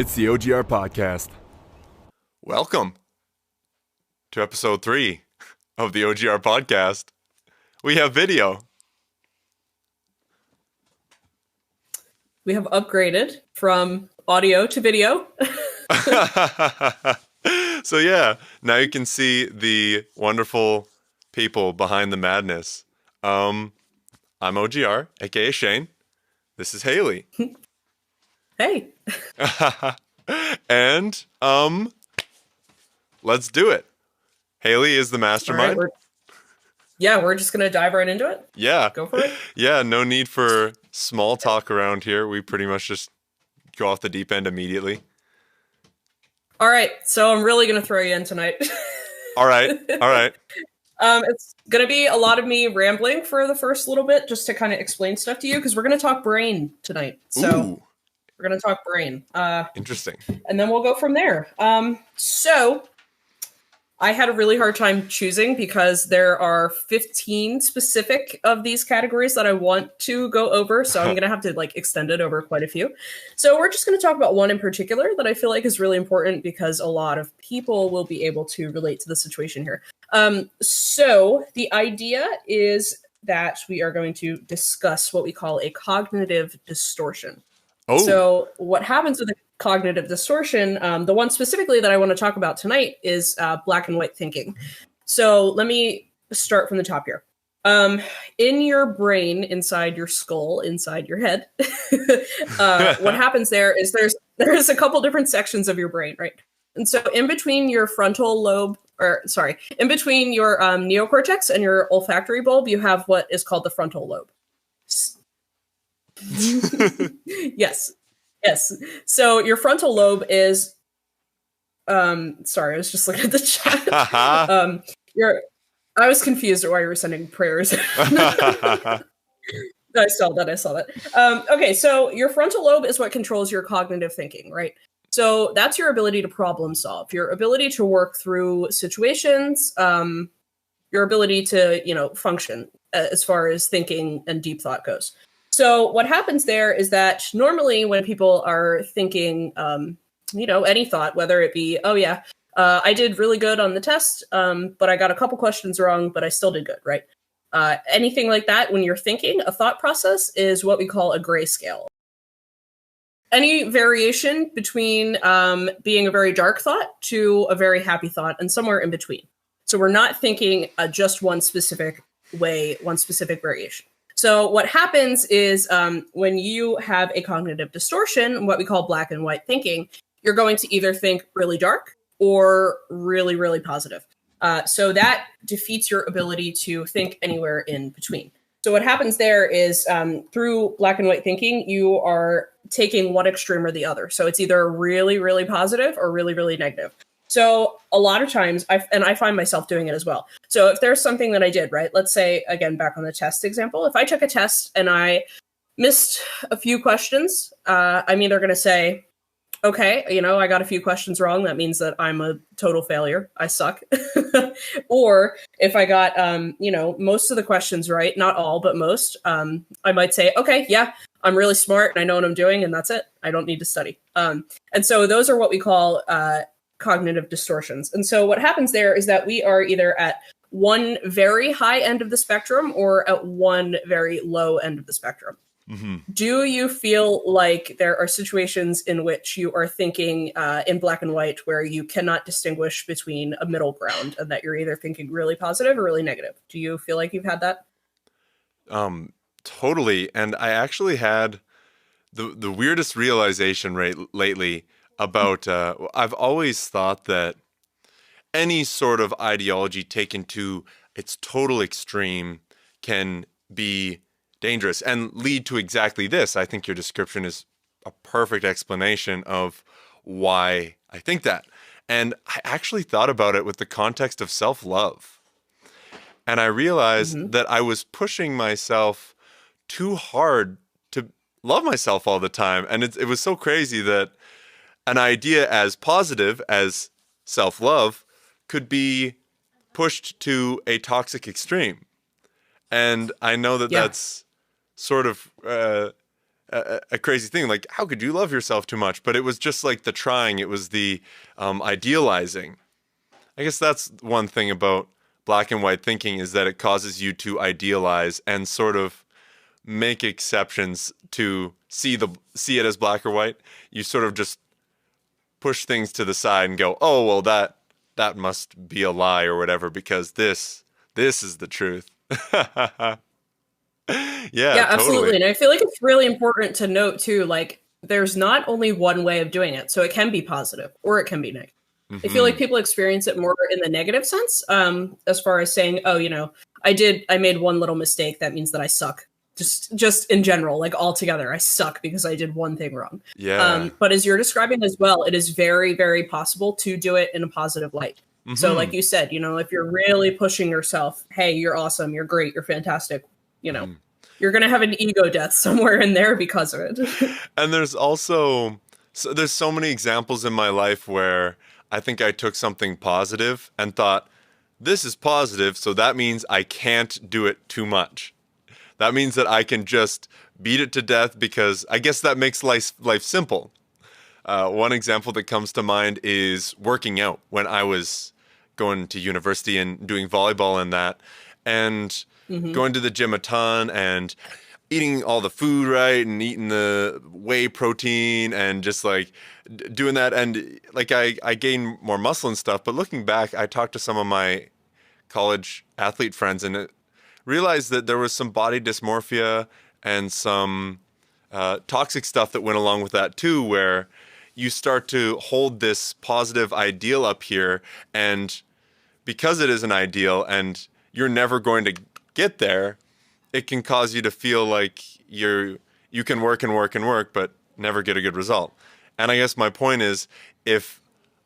It's the OGR Podcast. Welcome to episode 3 of the OGR Podcast. We have video. We have upgraded from audio to video. So yeah, now you can see the wonderful people behind the madness. I'm OGR, aka Shane. This is Hailey. Hey. And let's do it. Hailey is the mastermind. All right, we're just gonna dive right into it. Yeah. Go for it. Yeah, no need for small talk around here. We pretty much just go off the deep end immediately. All right, so I'm really gonna throw you in tonight. All right. It's gonna be a lot of me rambling for the first little bit, just to kind of explain stuff to you, because we're gonna talk brain tonight. So Ooh. we're gonna talk brain. Interesting. And then we'll go from there. So I had a really hard time choosing because there are 15 specific of these categories that I want to go over. So I'm going to have to extend it over quite a few. So we're just going to talk about one in particular that I feel like is really important because a lot of people will be able to relate to the situation here. So the idea is that we are going to discuss what we call a cognitive distortion. Oh. So what happens with a cognitive distortion, the one specifically that I want to talk about tonight is black and white thinking. So let me start from the top here. In your brain, inside your skull, inside your head, what happens there is there's a couple different sections of your brain, right? And so in between your frontal lobe, in between your neocortex and your olfactory bulb, you have what is called the frontal lobe. Yes. So your frontal lobe is sorry, I was just looking at the chat. I was confused at why you were sending prayers. I saw that. Okay, so your frontal lobe is what controls your cognitive thinking, right? So that's your ability to problem solve, your ability to work through situations, your ability to, function as far as thinking and deep thought goes. So what happens there is that normally when people are thinking, any thought, whether it be, I did really good on the test, but I got a couple questions wrong, but I still did good, right? Anything like that, when you're thinking, a thought process is what we call a grayscale. Any variation between being a very dark thought to a very happy thought and somewhere in between. So we're not thinking just one specific way, one specific variation. So what happens is when you have a cognitive distortion, what we call black and white thinking, you're going to either think really dark or really, really positive. So that defeats your ability to think anywhere in between. So what happens there is through black and white thinking, you are taking one extreme or the other. So it's either really, really positive or really, really negative. So a lot of times, I find myself doing it as well. So if there's something that I did, right, let's say, again, back on the test example, if I took a test and I missed a few questions, I'm either going to say, okay, I got a few questions wrong. That means that I'm a total failure. I suck. Or if I got, most of the questions right, not all, but most, I might say, okay, yeah, I'm really smart and I know what I'm doing and that's it. I don't need to study. And so those are what we call cognitive distortions. And so what happens there is that we are either at one very high end of the spectrum or at one very low end of the spectrum. Mm-hmm. Do you feel like there are situations in which you are thinking in black and white where you cannot distinguish between a middle ground and that you're either thinking really positive or really negative? Do you feel like you've had that? Totally. And I actually had the weirdest realization lately about, I've always thought that any sort of ideology taken to its total extreme can be dangerous and lead to exactly this. I think your description is a perfect explanation of why I think that. And I actually thought about it with the context of self-love. And I realized that I was pushing myself too hard to love myself all the time. And it was so crazy that an idea as positive as self-love could be pushed to a toxic extreme. And I know that that's sort of a crazy thing. Like, how could you love yourself too much? But it was just like the trying. It was the idealizing. I guess that's one thing about black and white thinking, is that it causes you to idealize and sort of make exceptions to see it as black or white. You sort of just push things to the side and go, oh, well, that must be a lie or whatever, because this is the truth. Yeah, absolutely. totally. And I feel like it's really important to note too, like there's not only one way of doing it. So it can be positive or it can be negative. I feel like people experience it more in the negative sense, as far as saying, oh, I made one little mistake. That means that I suck. Just in general, like altogether, I suck because I did one thing wrong. Yeah. But as you're describing as well, it is very, very possible to do it in a positive light. So like you said, if you're really pushing yourself, hey, you're awesome, you're great, you're fantastic, you're going to have an ego death somewhere in there because of it. And there's also, there's so many examples in my life where I think I took something positive and thought, this is positive, so that means I can't do it too much. That means that I can just beat it to death, because I guess that makes life simple. One example that comes to mind is working out when I was going to university and doing volleyball and that, and going to the gym a ton and eating all the food right and eating the whey protein and just like doing that. And like I gained more muscle and stuff. But looking back, I talked to some of my college athlete friends and realized that there was some body dysmorphia and some toxic stuff that went along with that too, where you start to hold this positive ideal up here, and because it is an ideal and you're never going to get there, it can cause you to feel like you can work and work and work, but never get a good result. And I guess my point is, if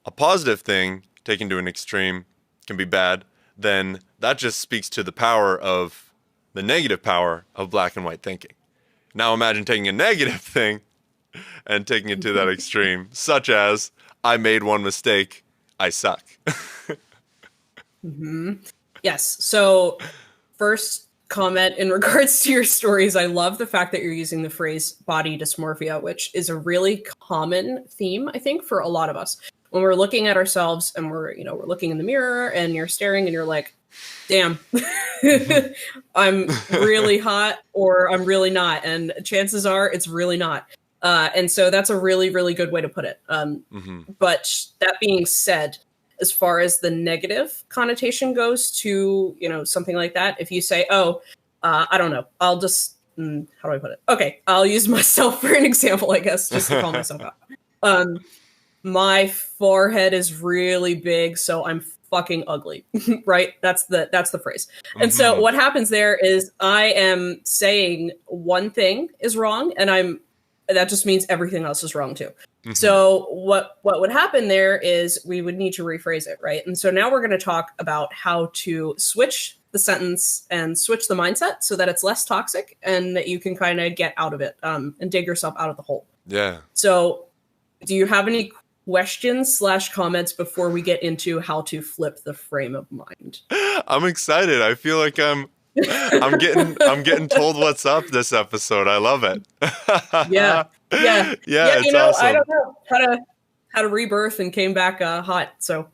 a positive thing taken to an extreme can be bad, then that just speaks to the power of the negative power of black and white thinking. Now imagine taking a negative thing and taking it to that extreme, such as, I made one mistake, I suck. Yes. So first comment in regards to your stories, I love the fact that you're using the phrase body dysmorphia, which is a really common theme, I think, for a lot of us. When we're looking at ourselves and we're looking in the mirror and you're staring and you're like, damn, I'm really hot or I'm really not. And chances are it's really not. And so that's a really, really good way to put it. But that being said, as far as the negative connotation goes to, something like that, if you say, oh, I don't know, I'll just, how do I put it? Okay, I'll use myself for an example, I guess, just to call myself out. My forehead is really big, so I'm fucking ugly, right? That's the phrase. And so what happens there is I am saying one thing is wrong, and that just means everything else is wrong too. So what would happen there is we would need to rephrase it, right? And so now we're going to talk about how to switch the sentence and switch the mindset so that it's less toxic and that you can kind of get out of it and dig yourself out of the hole. Yeah. So do you have any questions/comments before we get into how to flip the frame of mind? I'm excited. I feel like I'm getting told what's up this episode. I love it. Yeah. It's awesome. I don't know how to rebirth and came back hot. So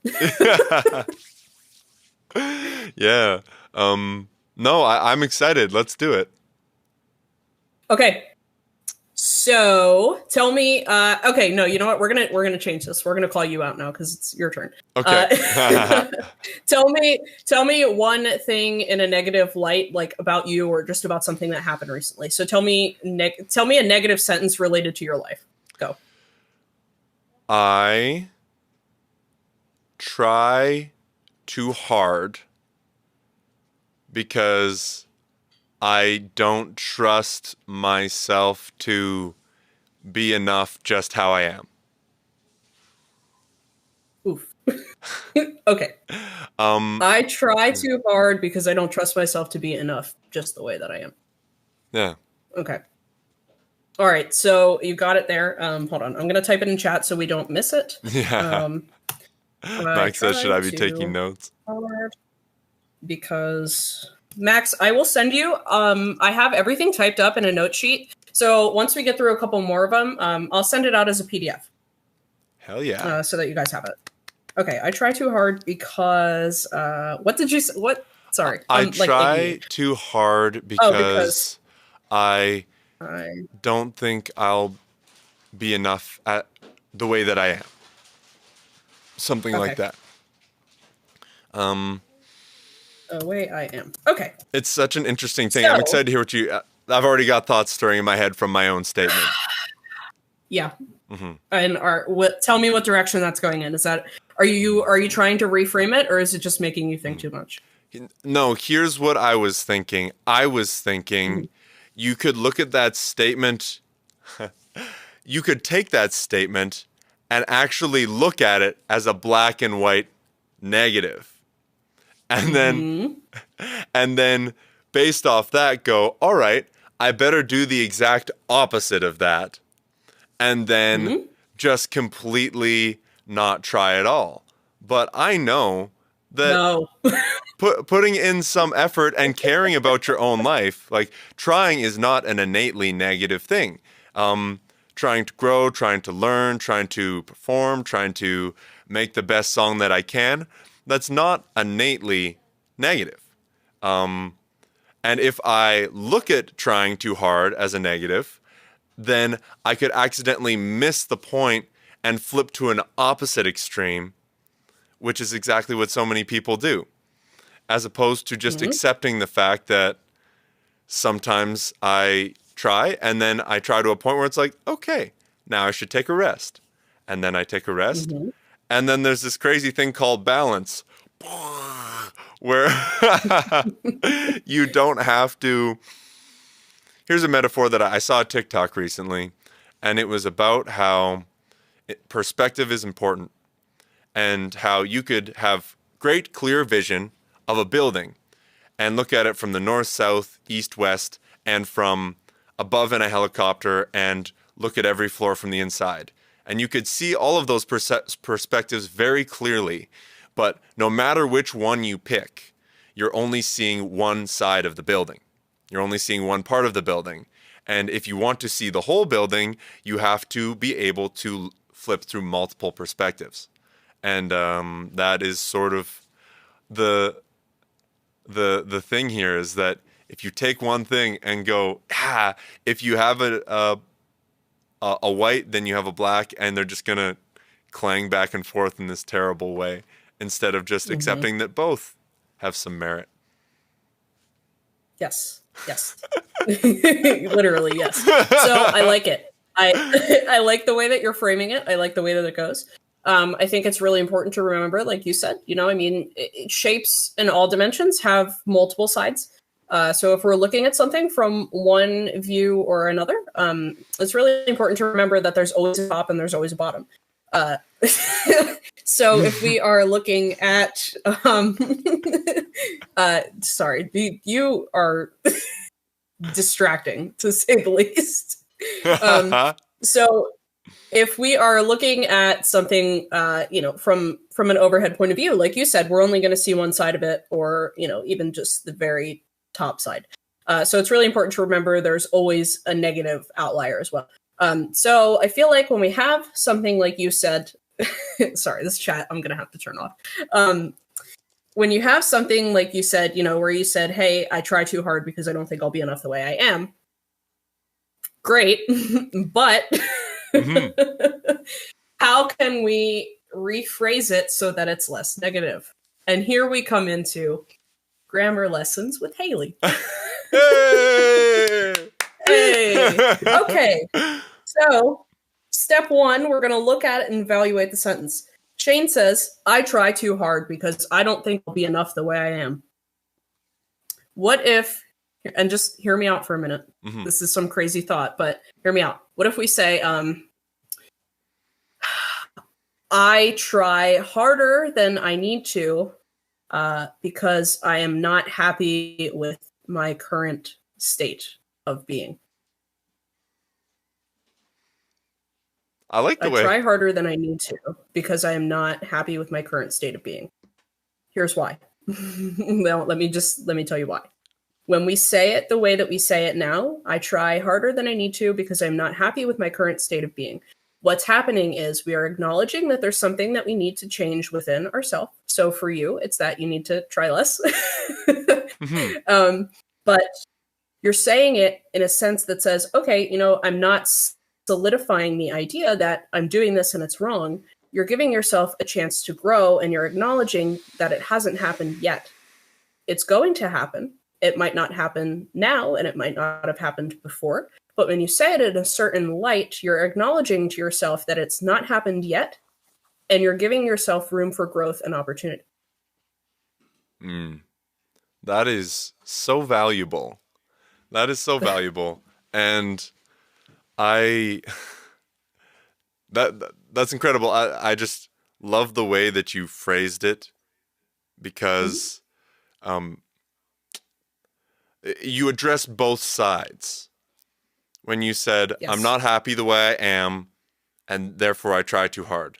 yeah. No, I'm excited. Let's do it. Okay. So tell me, okay, no, you know what? We're gonna change this. We're gonna call you out now because it's your turn. Okay. Tell me one thing in a negative light, like about you or just about something that happened recently. So tell me a negative sentence related to your life. Go. I try too hard because I don't trust myself to be enough just how I am. Oof. Okay. I try too hard because I don't trust myself to be enough just the way that I am. Yeah. Okay. All right. So you got it there. Hold on. I'm going to type it in chat so we don't miss it. Yeah. Max says, should I be taking notes? Because... Max, I will send you. I have everything typed up in a note sheet. So once we get through a couple more of them, I'll send it out as a PDF. Hell yeah. So that you guys have it. Okay, I try too hard because what did you say? What? Sorry, I try too hard because I don't think I'll be enough at the way that I am. Something like that. The way I am. Okay. It's such an interesting thing. I'm excited to hear what you... I've already got thoughts stirring in my head from my own statement. Yeah. Mm-hmm. And tell me what direction that's going in. Is that... Are you trying to reframe it, or is it just making you think too much? No, here's what I was thinking. I was thinking you could look at that statement... you could take that statement and actually look at it as a black and white negative. And then based off that go, all right, I better do the exact opposite of that. And then just completely not try at all. But I know that putting in some effort and caring about your own life, like trying is not an innately negative thing. Trying to grow, trying to learn, trying to perform, trying to make the best song that I can, that's not innately negative. And if I look at trying too hard as a negative, then I could accidentally miss the point and flip to an opposite extreme, which is exactly what so many people do, as opposed to just accepting the fact that sometimes I try, and then I try to a point where it's like, okay, now I should take a rest. And then I take a rest. And then there's this crazy thing called balance, where you don't have to... Here's a metaphor that I saw a TikTok recently, and it was about how perspective is important and how you could have great clear vision of a building and look at it from the north, south, east, west, and from above in a helicopter and look at every floor from the inside. And you could see all of those perspectives very clearly. But no matter which one you pick, you're only seeing one side of the building. You're only seeing one part of the building. And if you want to see the whole building, you have to be able to flip through multiple perspectives. And that is sort of the thing here, is that if you take one thing and go, if you have a white, then you have a black, and they're just going to clang back and forth in this terrible way, instead of just accepting that both have some merit. Yes. Literally, yes. So I like it. I like the way that you're framing it. I like the way that it goes. I think it's really important to remember, like you said, shapes in all dimensions have multiple sides. So if we're looking at something from one view or another, it's really important to remember that there's always a top and there's always a bottom. So if we are looking at, you are distracting, to say the least. So if we are looking at something, from an overhead point of view, like you said, we're only going to see one side of it, or, even just the very top side. So it's really important to remember there's always a negative outlier as well. So I feel like when we have something like you said, sorry, this chat I'm going to have to turn off. When you have something like you said, where you said, hey, I try too hard because I don't think I'll be enough the way I am. Great. But how can we rephrase it so that it's less negative? And here we come into grammar lessons with Hailey. Hey. Okay. So, step one, we're going to look at it and evaluate the sentence. Shane says, I try too hard because I don't think I'll be enough the way I am. What if, and just hear me out for a minute. This is some crazy thought, but hear me out. What if we say, I try harder than I need to because I am not happy with my current state of being. I like the way. I try harder than I need to because I am not happy with my current state of being. Here's why. Well, let me tell you why. When we say it the way that we say it now, I try harder than I need to because I'm not happy with my current state of being. What's happening is we are acknowledging that there's something that we need to change within ourselves. So for you, it's that you need to try less. But you're saying it in a sense that says, okay, I'm not solidifying the idea that I'm doing this and it's wrong. You're giving yourself a chance to grow, and you're acknowledging that it hasn't happened yet. It's going to happen. It might not happen now, and it might not have happened before. But when you say it in a certain light, you're acknowledging to yourself that it's not happened yet, and you're giving yourself room for growth and opportunity. That is so valuable. That is so valuable. And that's incredible. I just love the way that you phrased it, because you address both sides. When you said, Yes. I'm not happy the way I am, and therefore I try too hard.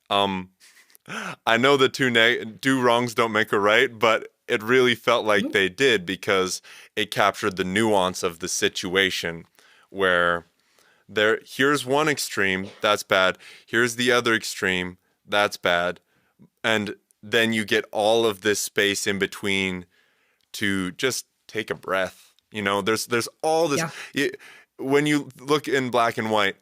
I know that two wrongs don't make a right, but it really felt like they did, because it captured the nuance of the situation, where here's one extreme, that's bad. Here's the other extreme, that's bad. And then you get all of this space in between to just take a breath. There's all this. Yeah. When you look in black and white,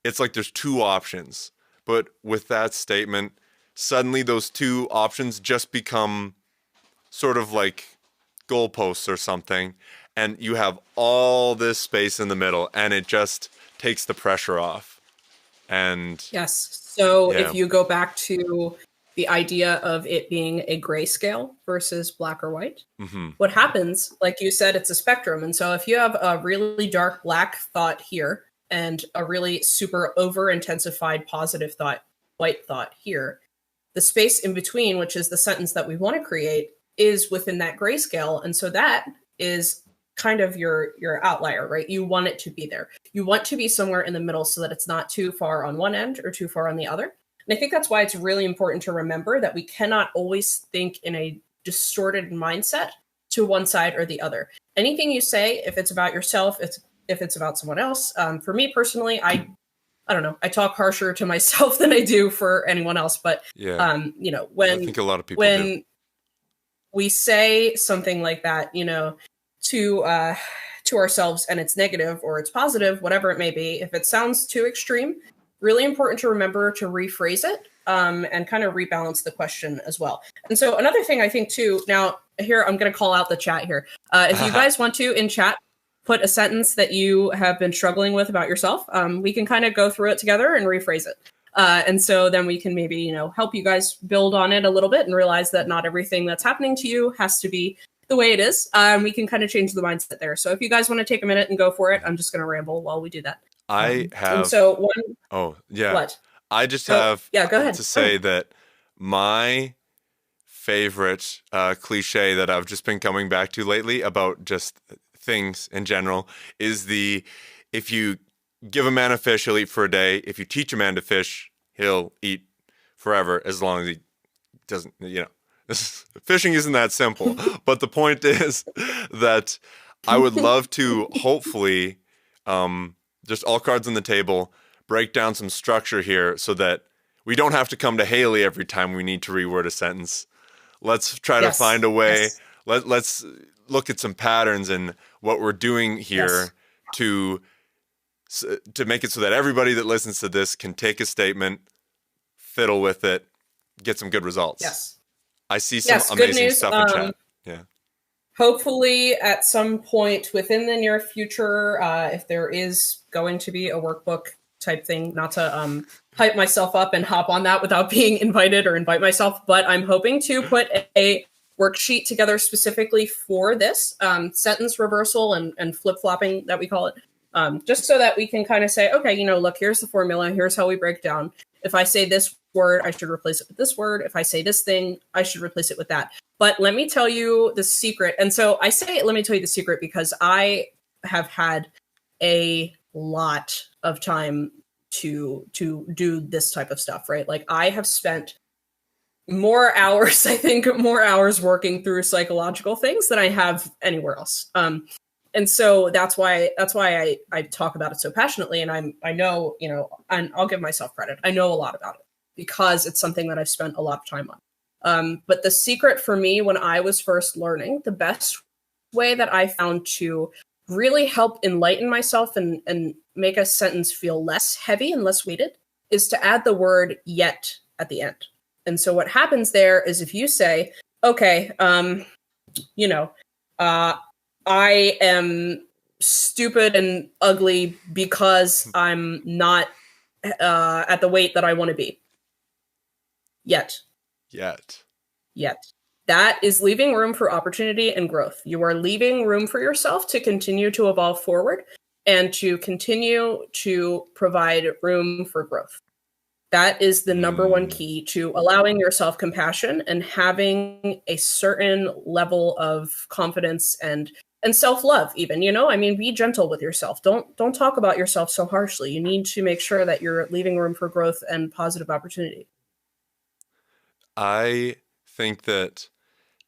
it's like there's two options. But with that statement, suddenly those two options just become sort of like goalposts or something. And you have all this space in the middle, and it just takes the pressure off. And yes. So if you go back to the idea of it being a grayscale versus black or white, what happens, like you said, it's a spectrum. And so if you have a really dark black thought here and a really super over intensified positive thought, white thought here, the space in between, which is the sentence that we want to create, is within that grayscale. And so that is kind of your outlier, right? You want it to be there. You want to be somewhere in the middle so that it's not too far on one end or too far on the other. And I think that's why it's really important to remember that we cannot always think in a distorted mindset to one side or the other. Anything you say, if it's about yourself, if it's about someone else, for me personally, I don't know, I talk harsher to myself than I do for anyone else. But, when I think a lot of people do. We say something like that, to ourselves, and it's negative or it's positive, whatever it may be, if it sounds too extreme, really important to remember to rephrase it and kind of rebalance the question as well. And so another thing I think too, now here, I'm going to call out the chat here. If you guys want to, in chat, put a sentence that you have been struggling with about yourself, we can kind of go through it together and rephrase it. And so then we can maybe, help you guys build on it a little bit and realize that not everything that's happening to you has to be the way it is. We can kind of change the mindset there. So if you guys want to take a minute and go for it, I'm just going to ramble while we do that. I have. And so one. Oh, yeah. What? I just have go ahead. to say that my favorite cliche that I've just been coming back to lately about just things in general is if you give a man a fish, he'll eat for a day. If you teach a man to fish, he'll eat forever, as long as he doesn't, fishing isn't that simple. But the point is that I would love to hopefully, just all cards on the table, break down some structure here so that we don't have to come to Hailey every time we need to reword a sentence. Let's try to find a way. Yes. Let's look at some patterns in what we're doing here to make it so that everybody that listens to this can take a statement, fiddle with it, get some good results. Yes. I see some amazing stuff in chat. Yeah. Hopefully at some point within the near future, if there is going to be a workbook type thing, not to hype myself up and hop on that without being invited or invite myself, but I'm hoping to put a worksheet together specifically for this sentence reversal and flip-flopping that we call it, just so that we can kind of say, okay, look, here's the formula, here's how we break down. If I say this word, I should replace it with this word. If I say this thing, I should replace it with that. But let me tell you the secret. And so I say, let me tell you the secret because I have had a lot of time to do this type of stuff, right? Like I have spent, more hours, I think, more hours working through psychological things than I have anywhere else. And so that's why I talk about it so passionately. And I know, and I'll give myself credit. I know a lot about it because it's something that I've spent a lot of time on. But the secret for me when I was first learning, the best way that I found to really help enlighten myself and make a sentence feel less heavy and less weighted is to add the word yet at the end. And so what happens there is if you say, okay, I am stupid and ugly because I'm not at the weight that I want to be. Yet. That is leaving room for opportunity and growth. You are leaving room for yourself to continue to evolve forward and to continue to provide room for growth. That is the number one key to allowing yourself compassion and having a certain level of confidence and self-love even, be gentle with yourself. Don't talk about yourself so harshly. You need to make sure that you're leaving room for growth and positive opportunity. I think that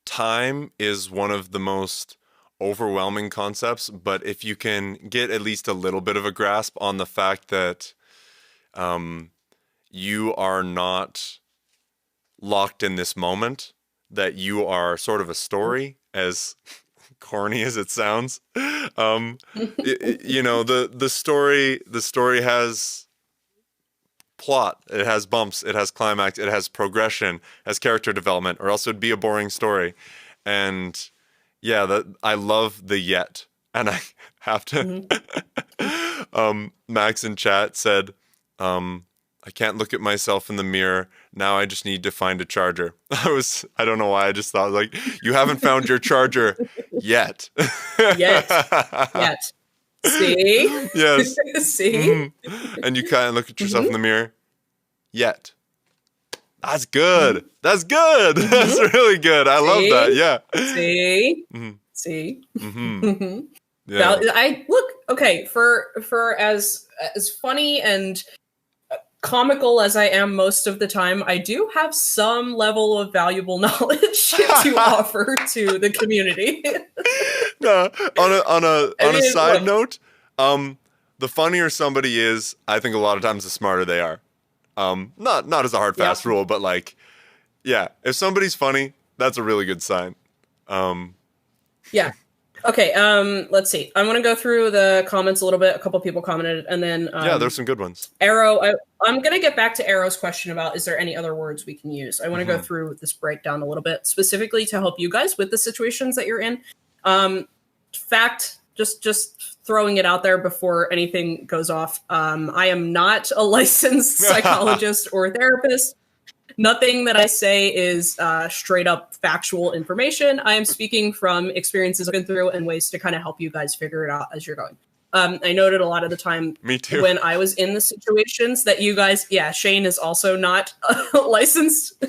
time is one of the most overwhelming concepts, but if you can get at least a little bit of a grasp on the fact that you are not locked in this moment, that you are sort of a story, as corny as it sounds. The story has plot, it has bumps, it has climax, it has progression, it has character development, or else it would be a boring story. And yeah, I love the yet. And I have to Max in chat said, I can't look at myself in the mirror. Now I just need to find a charger. I don't know why. I just thought you haven't found your charger yet. Yet. See? Yes. See? Mm-hmm. And you kind of look at yourself in the mirror. Yet. That's good. That's good. That's really good. I love that. Yeah. See? See? Yeah. Okay, for as funny and comical as I am most of the time, I do have some level of valuable knowledge to offer to the community. No, on a side note, the funnier somebody is, I think a lot of times the smarter they are. Not as a hard fast rule, but if somebody's funny, that's a really good sign. Yeah. Okay, let's see. I want to go through the comments a little bit. A couple people commented, and then... there's some good ones. Arrow, I'm going to get back to Arrow's question about, is there any other words we can use? I want to go through this breakdown a little bit, specifically to help you guys with the situations that you're in. Just throwing it out there before anything goes off. I am not a licensed psychologist or therapist. Nothing that I say is straight up factual information. I am speaking from experiences I've been through and ways to kind of help you guys figure it out as you're going. I noted a lot of the time Me too. When I was in the situations that you guys, Shane is also not licensed.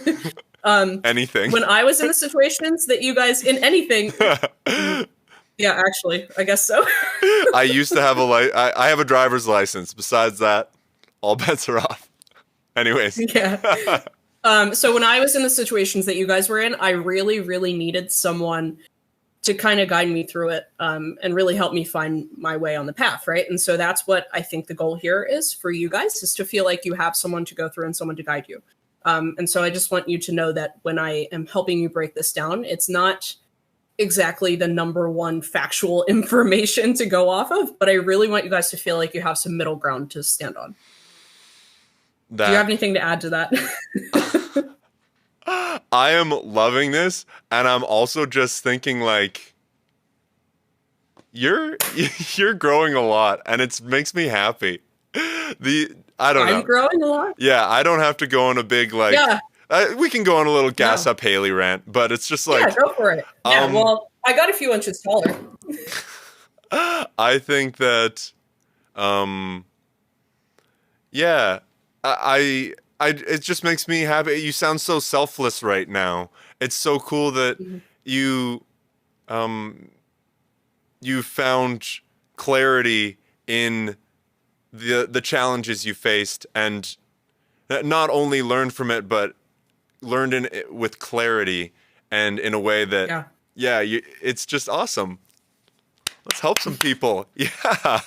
Anything. When I was in the situations that you guys, in anything. Yeah, actually, I guess so. I used to have I have a driver's license. Besides that, all bets are off. Anyways. Yeah. So when I was in the situations that you guys were in, I really, really needed someone to kind of guide me through it and really help me find my way on the path, right? And so that's what I think the goal here is for you guys, is to feel like you have someone to go through and someone to guide you. And so I just want you to know that when I am helping you break this down, it's not exactly the number one factual information to go off of, but I really want you guys to feel like you have some middle ground to stand on. Do you have anything to add to that? I am loving this, and I'm also just thinking you're growing a lot, and it makes me happy. I don't know. I'm growing a lot? Yeah, I don't have to go on a big we can go on a little gas up Hailey rant, but it's just go for it. Yeah, well, I got a few inches taller. I think that it just makes me happy. You sound so selfless right now. It's so cool that you found clarity in the challenges you faced and not only learned from it, but learned with clarity and in a way that, it's just awesome. Let's help some people. Yeah.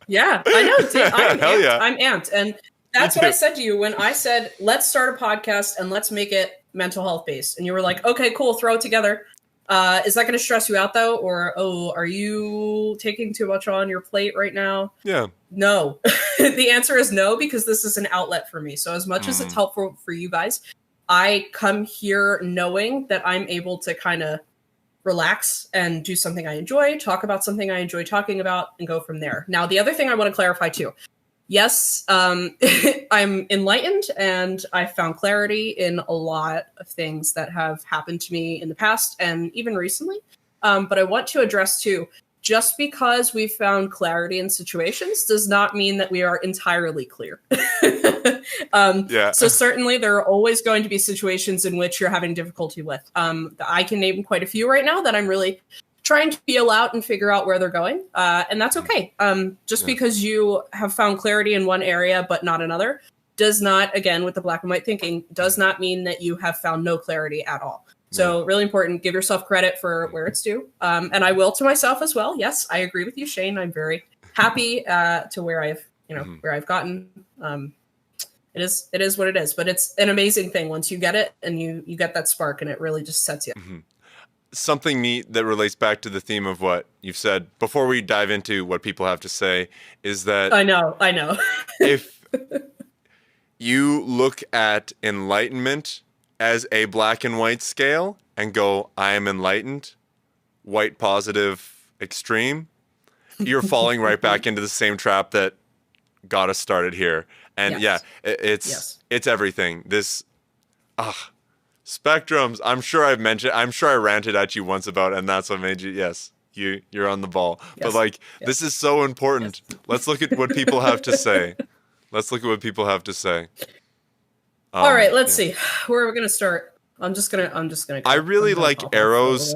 Yeah, I know. See, I'm Hell amped. yeah. I'm amped. And that's what I said to you when I said, let's start a podcast and let's make it mental health based. And you were like, okay, cool, throw it together. Is that going to stress you out though? Or, are you taking too much on your plate right now? Yeah. No. The answer is no, because this is an outlet for me. So as much as it's helpful for you guys, I come here knowing that I'm able to kind of relax and do something I enjoy, talk about something I enjoy talking about, and go from there. Now, the other thing I want to clarify too. Yes, I'm enlightened and I found clarity in a lot of things that have happened to me in the past and even recently. But I want to address too, just because we found clarity in situations does not mean that we are entirely clear. So certainly there are always going to be situations in which you're having difficulty with. I can name quite a few right now that I'm really trying to feel out and figure out where they're going. And that's okay. Because you have found clarity in one area but not another does not, again, with the black and white thinking, does not mean that you have found no clarity at all. So really important, give yourself credit for where it's due. And I will to myself as well. Yes, I agree with you, Shane. I'm very happy to where I've gotten. It is what it is, but it's an amazing thing once you get it and you get that spark and it really just sets you up. Something neat that relates back to the theme of what you've said before we dive into what people have to say is that I know. If you look at enlightenment as a black and white scale and go, I am enlightened, white positive extreme, you're falling right back into the same trap that got us started here. And it's everything. This spectrums, I'm sure I ranted at you once about, and that's what made you're on the ball. Yes. But this is so important. Yes. Let's look at what people have to say. All right, let's see. Where are we going to start? I'm just gonna. I really like Arrow's.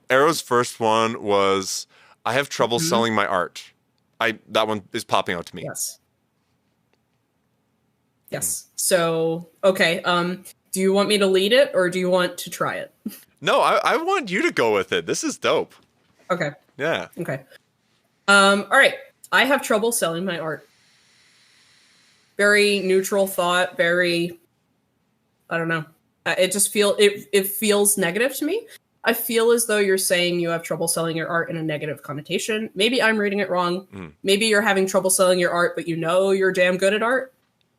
Arrow's first one was, I have trouble selling my art. That one is popping out to me. Yes. So, okay. Do you want me to lead it or do you want to try it? No, I want you to go with it. This is dope. Okay. Yeah. Okay. All right. I have trouble selling my art. Very neutral thought. Very, I don't know. It just it feels negative to me. I feel as though you're saying you have trouble selling your art in a negative connotation. Maybe I'm reading it wrong. Maybe you're having trouble selling your art, but you're damn good at art.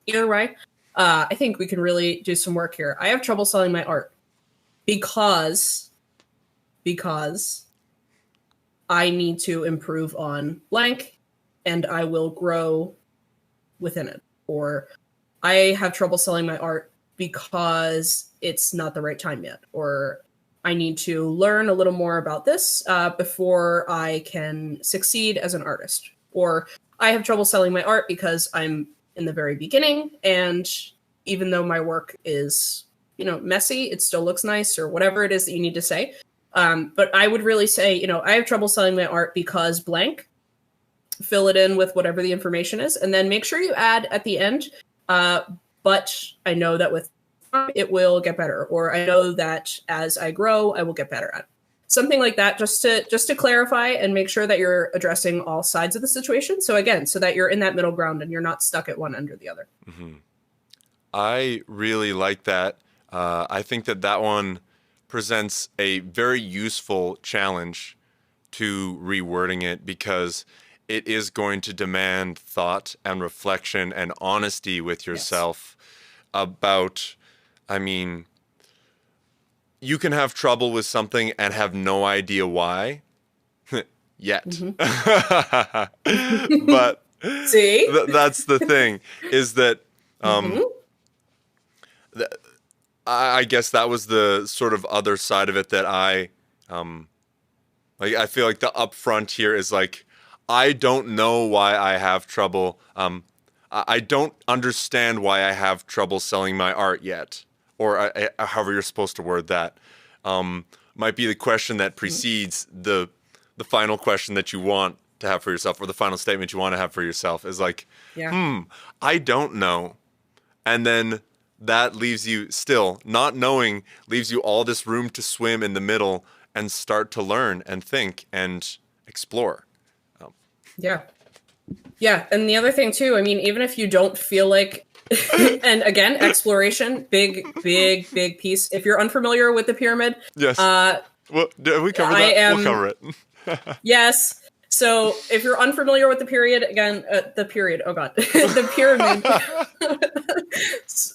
Either way, I think we can really do some work here. I have trouble selling my art because I need to improve on blank and I will grow within it. Or I have trouble selling my art because it's not the right time yet. Or I need to learn a little more about this before I can succeed as an artist. Or I have trouble selling my art because I'm in the very beginning, and even though my work is, messy, it still looks nice, or whatever it is that you need to say. But I would really say, I have trouble selling my art because blank. Fill it in with whatever the information is, and then make sure you add at the end. But I know that with time, it will get better, or I know that as I grow, I will get better at it. Something like that, just to clarify and make sure that you're addressing all sides of the situation. So again, so that you're in that middle ground and you're not stuck at one under the other. I really like that. I think that one presents a very useful challenge to rewording it, because it is going to demand thought and reflection and honesty with yourself about, you can have trouble with something and have no idea why yet. But see, that's the thing, is that I guess that was the sort of other side of it that I feel like the upfront here is I don't know why I have trouble. I don't understand why I have trouble selling my art yet. Or however you're supposed to word that, might be the question that precedes the final question that you want to have for yourself, or the final statement you want to have for yourself is I don't know. And then that leaves you still not knowing, leaves you all this room to swim in the middle and start to learn and think and explore. Yeah. Yeah. And the other thing too, I mean, even if you don't feel like, and again, exploration, big piece. If you're unfamiliar with the pyramid, Yes. Well, did we cover that? We'll cover it. Yes. So if you're unfamiliar with the period, again, the period, oh God, the pyramid.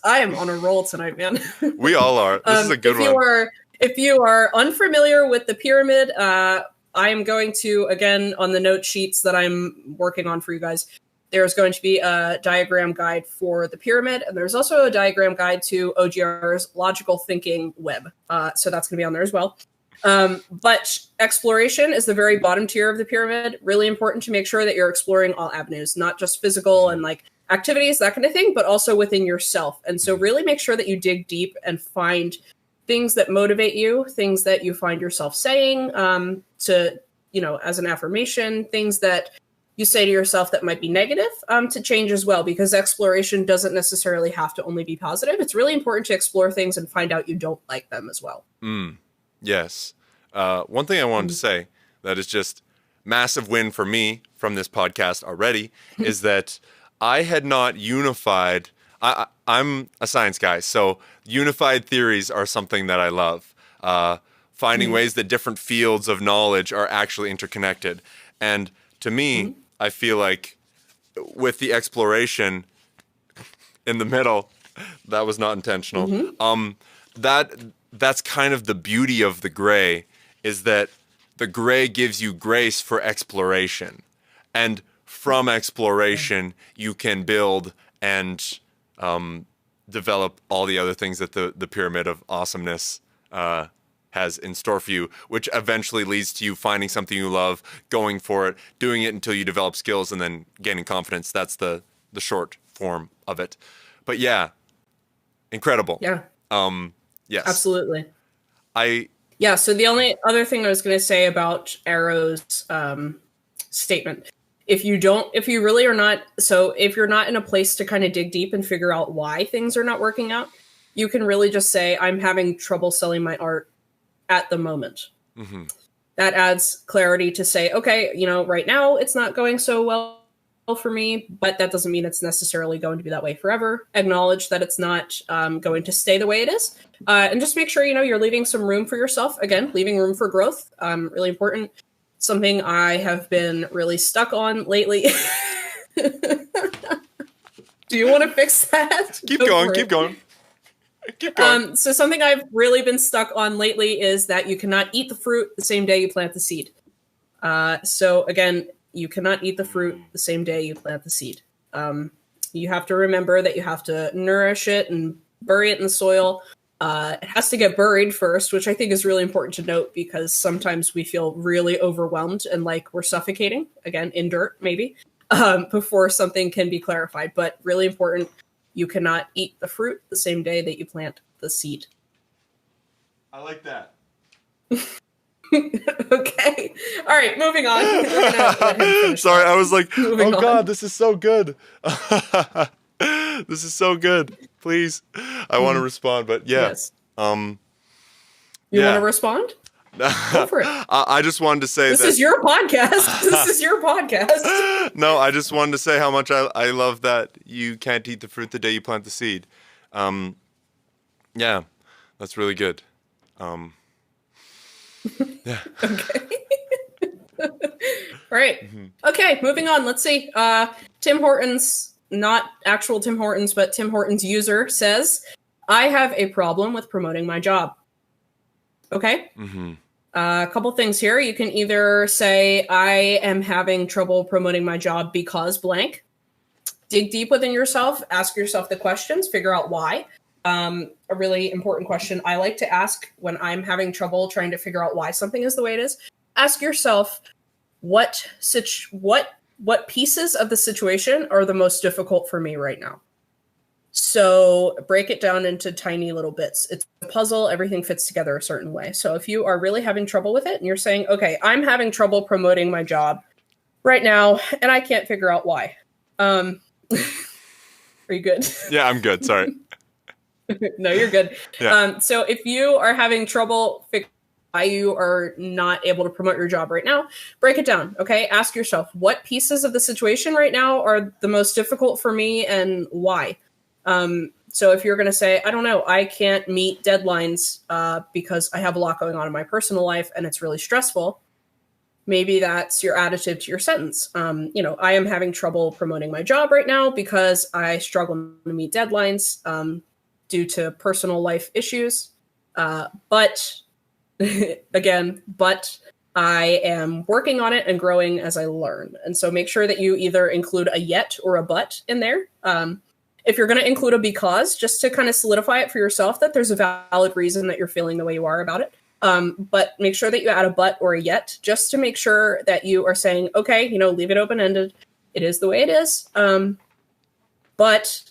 I am on a roll tonight, man. We all are. This is a good one. If you are unfamiliar with the pyramid, I am going to, again, on the note sheets that I'm working on for you guys, there's going to be a diagram guide for the pyramid, and there's also a diagram guide to OGR's logical thinking web. So that's going to be on there as well. But exploration is the very bottom tier of the pyramid. Really important to make sure that you're exploring all avenues, not just physical and like activities, that kind of thing, but also within yourself. And so really make sure that you dig deep and find things that motivate you, things that you find yourself saying to, you know, as an affirmation, things that you say to yourself that might be negative to change as well, because exploration doesn't necessarily have to only be positive. It's really important to explore things and find out you don't like them as well. Yes. One thing I wanted to say that is just massive win for me from this podcast already is that I had not unified. I'm a science guy, so unified theories are something that I love. Finding ways that different fields of knowledge are actually interconnected. And to me, I feel like with the exploration in the middle, that was not intentional. That's kind of the beauty of the gray, is that the gray gives you grace for exploration. And from exploration, you can build and develop all the other things that the pyramid of awesomeness has in store for you, which eventually leads to you finding something you love, going for it, doing it until you develop skills, and then gaining confidence. That's the short form of it. But yeah, incredible. Yeah. Yes. Absolutely. Yeah, so the only other thing I was going to say about Arrow's statement, if you really are not, so if you're not in a place to kind of dig deep and figure out why things are not working out, you can really just say, I'm having trouble selling my art at the moment. That adds clarity to say, okay, you know, right now it's not going so well for me, but that doesn't mean it's necessarily going to be that way forever. Acknowledge that it's not going to stay the way it is. And just make sure, you know, you're leaving some room for yourself. Again, leaving room for growth. Really important. Something I have been really stuck on lately. Do you want to fix that? Keep going. So something I've really been stuck on lately is that you cannot eat the fruit the same day you plant the seed. So again, you cannot eat the fruit the same day you plant the seed. You have to remember that you have to nourish it and bury it in the soil. It has to get buried first, which I think is really important to note, because sometimes we feel really overwhelmed and like we're suffocating, again, in dirt, maybe, before something can be clarified. But really important, you cannot eat the fruit the same day that you plant the seed. I like that. Okay. All right, moving on. Sorry, I was like, moving oh on. God, this is so good. This is so good. Please. I want to respond, but yeah. Yes. You want to respond? Go for it. I just wanted to say this is your podcast. This is your podcast. No, I just wanted to say how much I love that you can't eat the fruit the day you plant the seed. Yeah, that's really good. Yeah. Okay. All right. Okay, moving on. Let's see. Tim Hortons, not actual Tim Hortons, but Tim Hortons user says, I have a problem with promoting my job. Okay. A couple things here. You can either say, I am having trouble promoting my job because blank. Dig deep within yourself. Ask yourself the questions. Figure out why. A really important question I like to ask when I'm having trouble trying to figure out why something is the way it is. Ask yourself, what pieces of the situation are the most difficult for me right now? So break it down into tiny little bits. It's a puzzle. Everything fits together a certain way. So if you are really having trouble with it and you're saying, okay, I'm having trouble promoting my job right now and I can't figure out why. Are you good? Yeah, I'm good. Sorry. No, you're good. Yeah. So if you are having trouble figuring why you are not able to promote your job right now, break it down. Okay. Ask yourself, what pieces of the situation right now are the most difficult for me and why? So if you're going to say, I don't know, I can't meet deadlines because I have a lot going on in my personal life and it's really stressful, maybe that's your additive to your sentence. I am having trouble promoting my job right now because I struggle to meet deadlines due to personal life issues. But but I am working on it and growing as I learn. And so make sure that you either include a yet or a but in there. If you're going to include a because, just to kind of solidify it for yourself that there's a valid reason that you're feeling the way you are about it. But make sure that you add a but or a yet, just to make sure that you are saying, okay, leave it open-ended. It is the way it is. But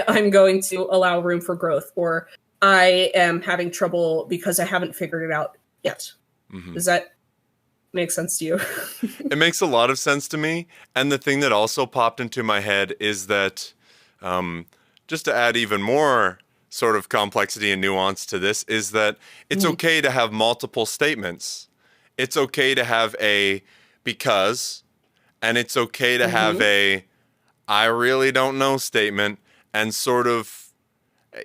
I'm going to allow room for growth, or I am having trouble because I haven't figured it out yet. Mm-hmm. Does that make sense to you? It makes a lot of sense to me. And the thing that also popped into my head is that, just to add even more sort of complexity and nuance to this, is that it's okay to have multiple statements. It's okay to have a because, and it's okay to have a I really don't know statement, and sort of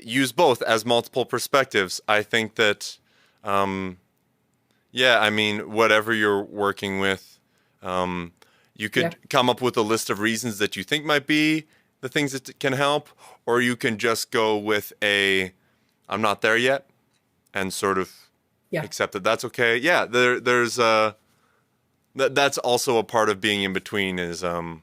use both as multiple perspectives. I think that, whatever you're working with, you could come up with a list of reasons that you think might be the things that can help, or you can just go with I'm not there yet, and sort of accept that that's okay. Yeah, there's that's also a part of being in between is, I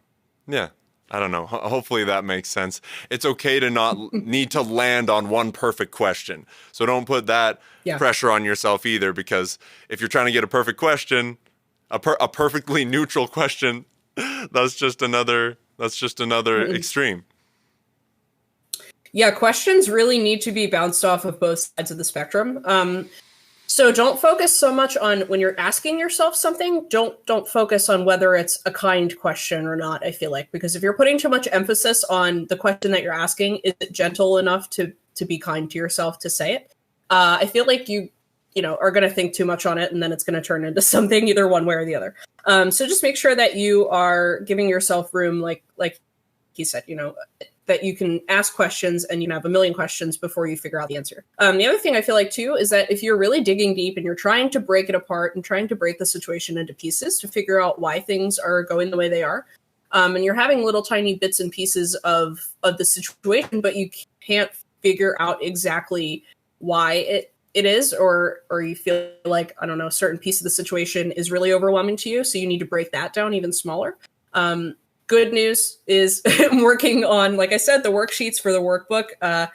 don't know. Hopefully that makes sense. It's okay to not need to land on one perfect question. So don't put that pressure on yourself either, because if you're trying to get a perfect question, a perfectly neutral question, that's just another extreme. Yeah, questions really need to be bounced off of both sides of the spectrum. So don't focus so much on when you're asking yourself something, don't focus on whether it's a kind question or not, I feel like, because if you're putting too much emphasis on the question that you're asking, is it gentle enough to be kind to yourself to say it? I feel like you are going to think too much on it, and then it's going to turn into something either one way or the other. So just make sure that you are giving yourself room, like he said, that you can ask questions and you can have a million questions before you figure out the answer. The other thing I feel like too is that if you're really digging deep and you're trying to break it apart and trying to break the situation into pieces to figure out why things are going the way they are, and you're having little tiny bits and pieces of the situation, but you can't figure out exactly why it is, or you feel like, I don't know, a certain piece of the situation is really overwhelming to you, so you need to break that down even smaller. Good news is I'm working on, like I said, the worksheets for the workbook,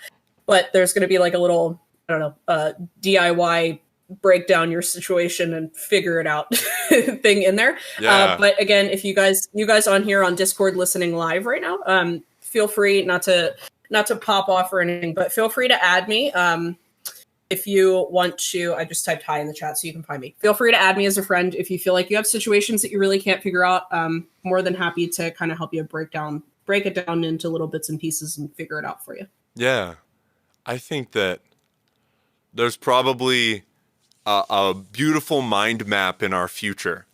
but there's going to be like a little, I don't know, DIY break down your situation and figure it out thing in there. Yeah. But again, if you guys on here on Discord listening live right now, feel free not to pop off or anything, but feel free to add me. If you want to, I just typed hi in the chat so you can find me. Feel free to add me as a friend if you feel like you have situations that you really can't figure out. More than happy to kind of help you break it down into little bits and pieces and figure it out for you. Yeah. I think that there's probably a beautiful mind map in our future.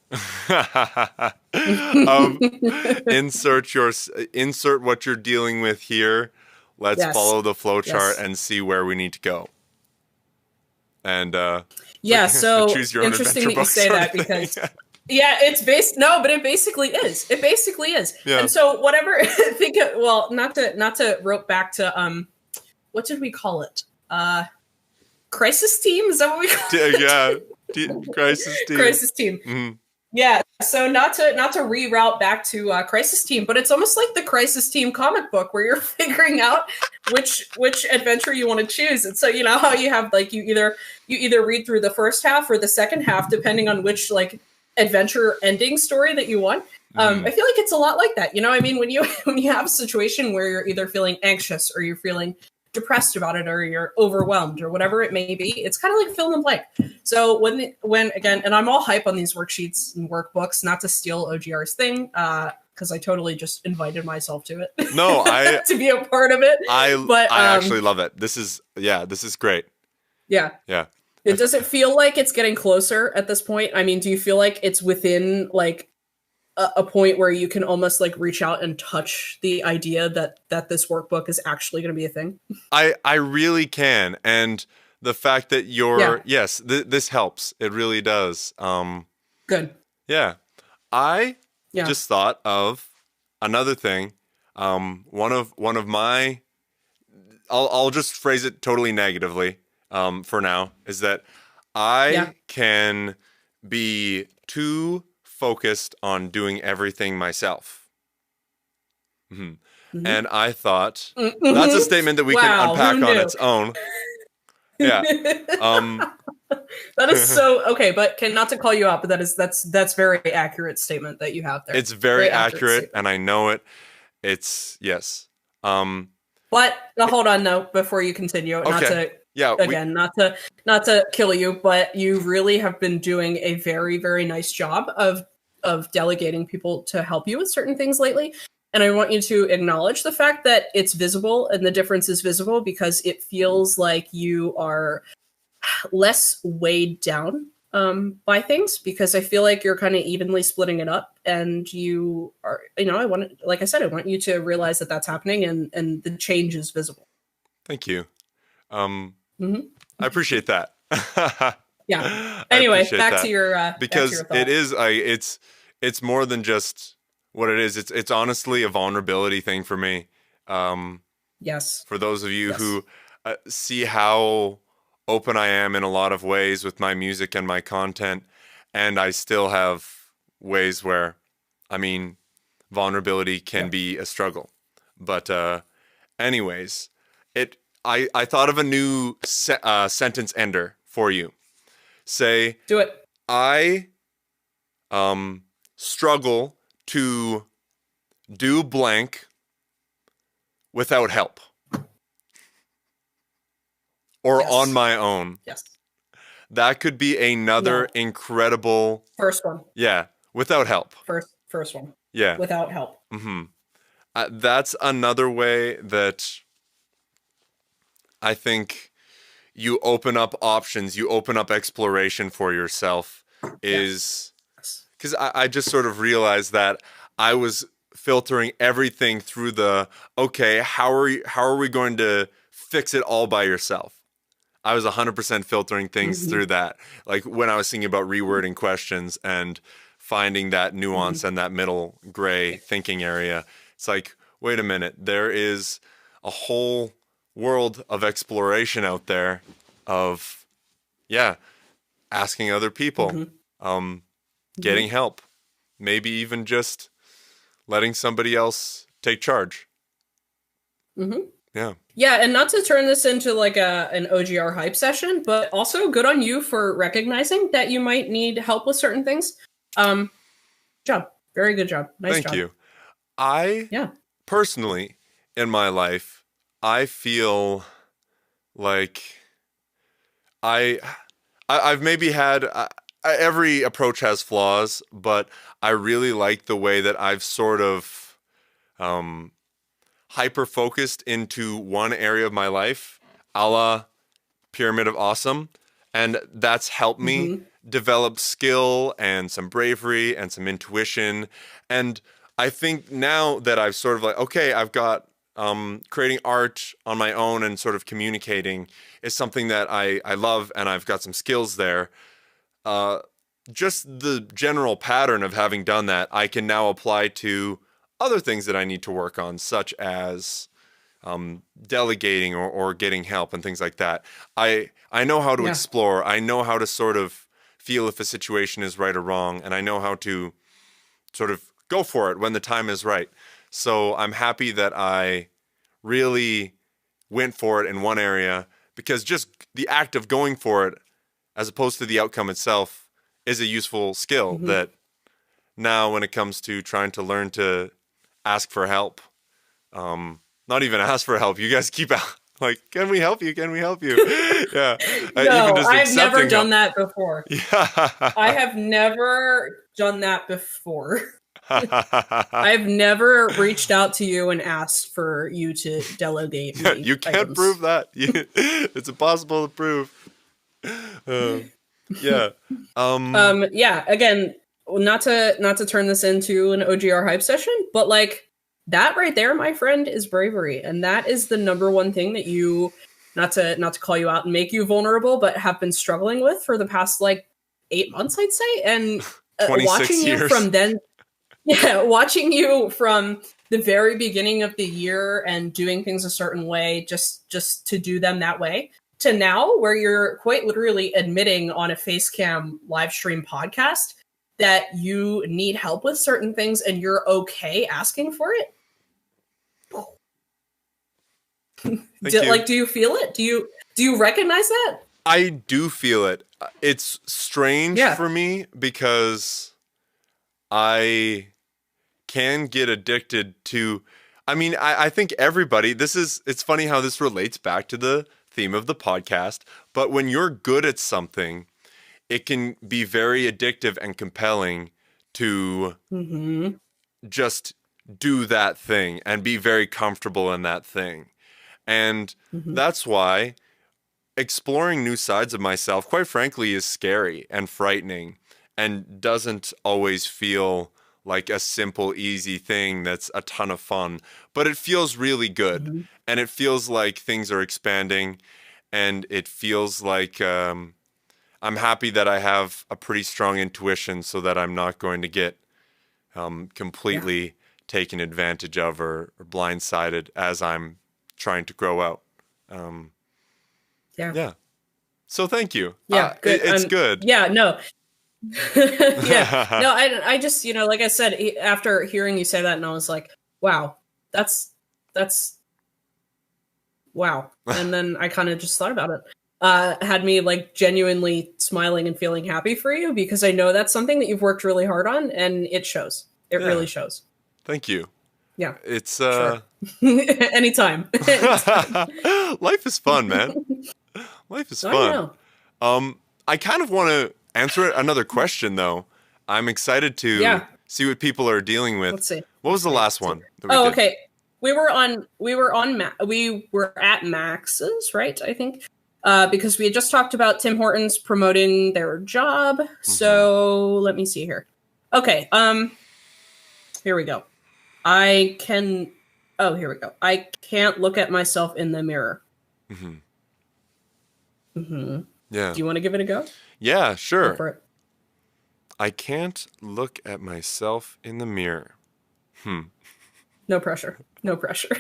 Insert what you're dealing with here. Let's follow the flow chart and see where we need to go. And so choose your own interesting that you book say that, because it basically is. It basically is. Yeah. And so whatever, not to rope back to what did we call it? Crisis team? Is that what we call it? Yeah. Crisis team. Crisis team. Mm-hmm. Yeah, so not to reroute back to Crisis Team, but it's almost like the Crisis Team comic book where you're figuring out which adventure you want to choose. And so you know how you have like you either read through the first half or the second half depending on which like adventure ending story that you want. I feel like it's a lot like that. You know, I mean, when you have a situation where you're either feeling anxious or you're feeling depressed about it or you're overwhelmed or whatever it may be, it's kind of like fill in the blank. So when again, and I'm all hype on these worksheets and workbooks, not to steal OGR's thing, because I totally just invited myself to it. No, to be a part of it. But I actually love it. This is great. Yeah. Yeah. Does it feel like it's getting closer at this point? I mean, do you feel like it's within like a point where you can almost like reach out and touch the idea that this workbook is actually going to be a thing? I really can, and the fact that you're this helps. It really does. Good. Yeah. I just thought of another thing. One of my I'll just phrase it totally negatively for now, is that I can be too focused on doing everything myself. Mm-hmm. And I thought that's a statement that we can unpack on its own. Yeah. That is so okay, but not to call you out, but that's very accurate statement that you have there. It's very accurate, and I know it. It's yes. But hold on, no, before you continue, okay. not to kill you, but you really have been doing a very, very nice job of delegating people to help you with certain things lately. And I want you to acknowledge the fact that it's visible and the difference is visible, because it feels like you are less weighed down by things, because I feel like you're kind of evenly splitting it up, and you are, I want you to realize that that's happening, and the change is visible. Thank you. I appreciate that. Yeah. Anyway, back to your because it is it's more than just what it is. It's honestly a vulnerability thing for me. Yes. For those of you who see how open I am in a lot of ways with my music and my content, and I still have ways where, vulnerability can be a struggle. But anyways, I thought of a new sentence ender for you. Say, do it. I struggle to do blank without help. Or on my own. Yes. That could be another incredible... First one. Yeah, without help. First one. Yeah. Without help. Mm-hmm. That's another way that I think you open up options, you open up exploration for yourself, is... Because I just sort of realized that I was filtering everything through how are we going to fix it all by yourself? I was 100% filtering things through that. Like when I was thinking about rewording questions and finding that nuance and that middle gray thinking area, it's like, wait a minute, there is a whole world of exploration out there of, asking other people, getting help, maybe even just letting somebody else take charge. Yeah, and not to turn this into like an OGR hype session, but also good on you for recognizing that you might need help with certain things. Job. Very good job. Nice job. Thank you. I personally, in my life, I feel like I've maybe had... every approach has flaws, but I really like the way that I've sort of hyper-focused into one area of my life, a la Pyramid of Awesome, and that's helped me develop skill and some bravery and some intuition. And I think now that I've sort of I've got creating art on my own and sort of communicating is something that I love, and I've got some skills there. Just the general pattern of having done that, I can now apply to other things that I need to work on, such as delegating or getting help and things like that. I know how to explore. I know how to sort of feel if a situation is right or wrong, and I know how to sort of go for it when the time is right. So I'm happy that I really went for it in one area, because just the act of going for it, as opposed to the outcome itself, is a useful skill that now when it comes to trying to learn to ask for help, not even ask for help, you guys keep like, can we help you? Can we help you? Yeah. No, even just I've never done help. that before. Yeah. I have never done that before. I've never reached out to you and asked for you to delegate me You can't items. prove that. It's impossible to prove. Yeah. Yeah, again, not to turn this into an OGR hype session, but like that right there, my friend, is bravery. And that is the number one thing that you, not to call you out and make you vulnerable, but have been struggling with for the past like 8 months, I'd say. And 26 watching years. you from then, yeah, watching you from the very beginning of the year and doing things a certain way, just to do them that way, to now where you're quite literally admitting on a Facecam live stream podcast that you need help with certain things and you're okay asking for it. Do you feel it? Do you recognize that? I do feel it. It's strange for me because I can get addicted to, I mean, I think everybody, it's funny how this relates back to the theme of the podcast, but when you're good at something, it can be very addictive and compelling to just do that thing and be very comfortable in that thing. And that's why exploring new sides of myself, quite frankly, is scary and frightening and doesn't always feel like a simple, easy thing that's a ton of fun. But it feels really good. And it feels like things are expanding. And it feels like I'm happy that I have a pretty strong intuition so that I'm not going to get completely taken advantage of or blindsided as I'm trying to grow out. Yeah. So thank you. Yeah, good. It's good. Yeah, no. Yeah. No, I just, like I said, after hearing you say that, and I was like, wow, that's wow. And then I kind of just thought about it. Had me like genuinely smiling and feeling happy for you because I know that's something that you've worked really hard on and it shows. It really shows. Thank you. Yeah. It's sure. Anytime. Life is fun, man. Life is fun. I kind of want to answer another question though. I'm excited to see what people are dealing with. Let's see. What was the last one? Okay. We were at Max's, right? I think. Because we had just talked about Tim Hortons promoting their job. So let me see here. Okay. Here we go. Here we go. I can't look at myself in the mirror. Yeah. Do you want to give it a go? Yeah, sure. Go for it. I can't look at myself in the mirror. No pressure. No pressure.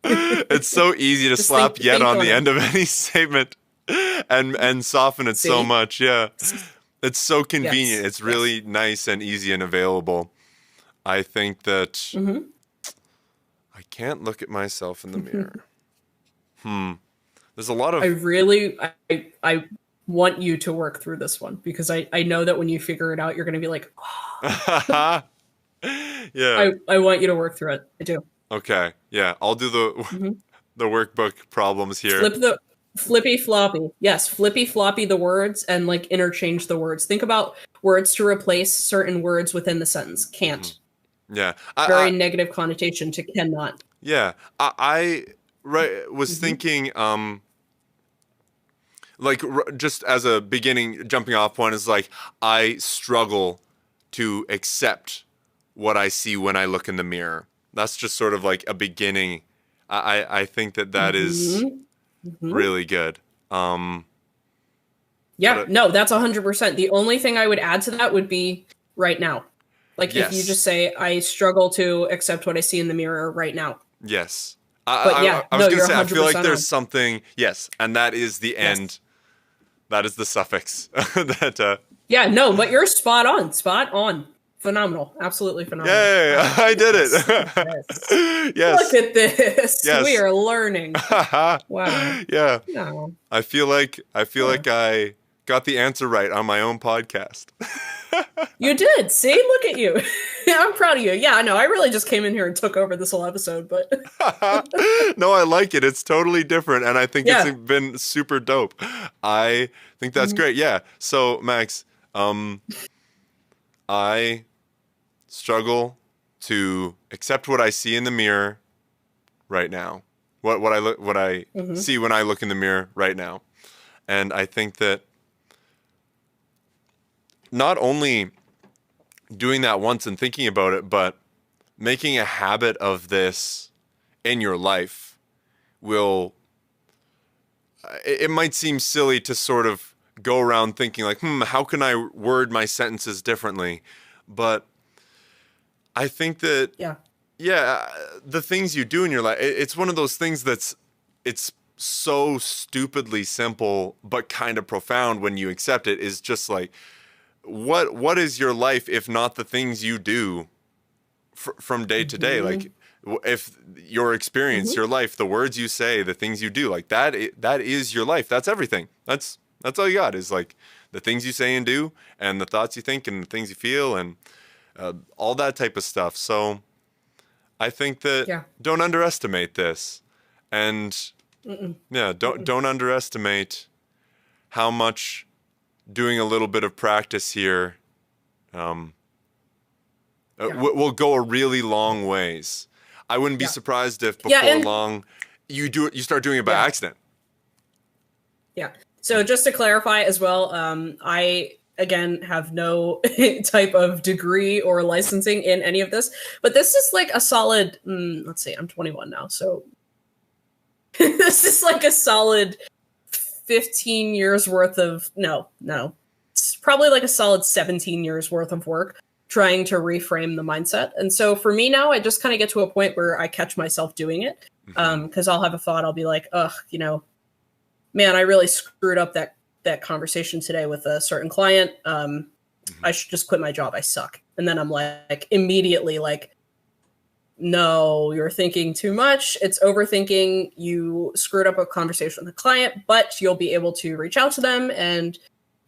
It's so easy to slap yet on the end of any statement and soften it so much. Yeah. It's so convenient. It's really nice and easy and available. I think that I can't look at myself in the mirror. There's a lot of... I want you to work through this one because I know that when you figure it out, you're going to be like, oh. Yeah. I want you to work through it. I do. Okay. Yeah. I'll do the workbook problems here. Flip the flippy floppy. Yes. Flippy floppy the words and like interchange the words. Think about words to replace certain words within the sentence. Can't. Yeah. Very negative connotation to cannot. Yeah. I was thinking, like just as a beginning jumping off point is like, I struggle to accept what I see when I look in the mirror. That's just sort of like a beginning. I think that is really good. No, that's 100%. The only thing I would add to that would be right now. Like if you just say, I struggle to accept what I see in the mirror right now. Yes. I was going to say, I feel like there's something, and that is the end. Yes. That is the suffix. But you're spot on. Spot on. Phenomenal. Absolutely phenomenal. Yay, I did it. Yes. Look at this. Yes. We are learning. Wow. Yeah. No. I feel like I got the answer right on my own podcast. You did. See? Look at you. I'm proud of you. Yeah, no, I really just came in here and took over this whole episode, but no, I like it. It's totally different, and I think it's been super dope. I think that's great. Yeah. So, Max, I struggle to accept what I see in the mirror right now. What I see when I look in the mirror right now. And I think that not only doing that once and thinking about it, but making a habit of this in your life will, it might seem silly to sort of go around thinking like, how can I word my sentences differently? But I think that, the things you do in your life, it's one of those things it's so stupidly simple, but kind of profound when you accept it, is just like, what is your life if not the things you do from day to day? Like, if your experience, your life, the words you say, the things you do, like that is your life. That's everything. That's all you got, is like the things you say and do, and the thoughts you think, and the things you feel, and all that type of stuff. So I think that don't underestimate this, and don't underestimate how much doing a little bit of practice here will go a really long ways. I wouldn't be surprised if before long you start doing it by accident. Yeah. So just to clarify as well, I again have no type of degree or licensing in any of this, but this is like a solid, let's see, I'm 21 now. So this is like a solid 15 years worth of, no, it's probably like a solid 17 years worth of work trying to reframe the mindset. And so for me now, I just kind of get to a point where I catch myself doing it. Cause I'll have a thought. I'll be like, man, I really screwed up that conversation today with a certain client. I should just quit my job. I suck. And then I'm like immediately like, no, you're thinking too much. It's overthinking. You screwed up a conversation with the client, but you'll be able to reach out to them and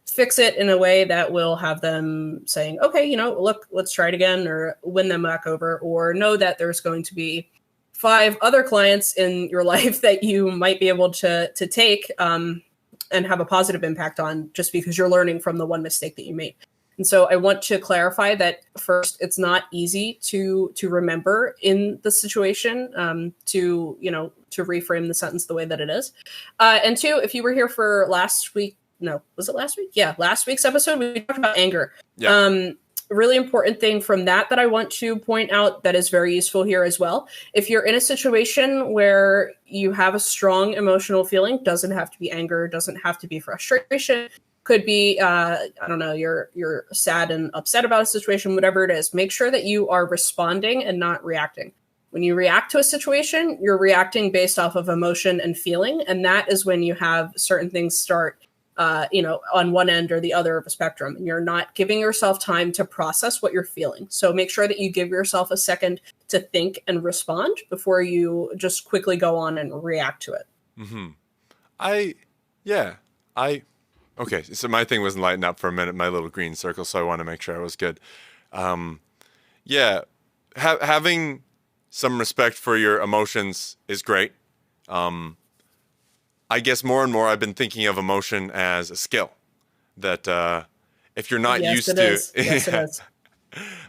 fix it in a way that will have them saying, okay, look, let's try it again, or win them back over, or know that there's going to be 5 other clients in your life that you might be able to take and have a positive impact on, just because you're learning from the one mistake that you made. And so I want to clarify that first, it's not easy to remember in the situation, to reframe the sentence the way that it is. And 2, if you were here for last week, no, was it last week? Yeah, last week's episode, we talked about anger. Yeah. Really important thing from that I want to point out that is very useful here as well. If you're in a situation where you have a strong emotional feeling, doesn't have to be anger, doesn't have to be frustration, could be, you're sad and upset about a situation, whatever it is, make sure that you are responding and not reacting. When you react to a situation, you're reacting based off of emotion and feeling. And that is when you have certain things start on one end or the other of a spectrum, and you're not giving yourself time to process what you're feeling. So make sure that you give yourself a second to think and respond before you just quickly go on and react to it. Okay. So my thing wasn't lighting up for a minute, my little green circle. So I want to make sure I was good. Having some respect for your emotions is great. I guess more and more I've been thinking of emotion as a skill that if you're not used to, it is.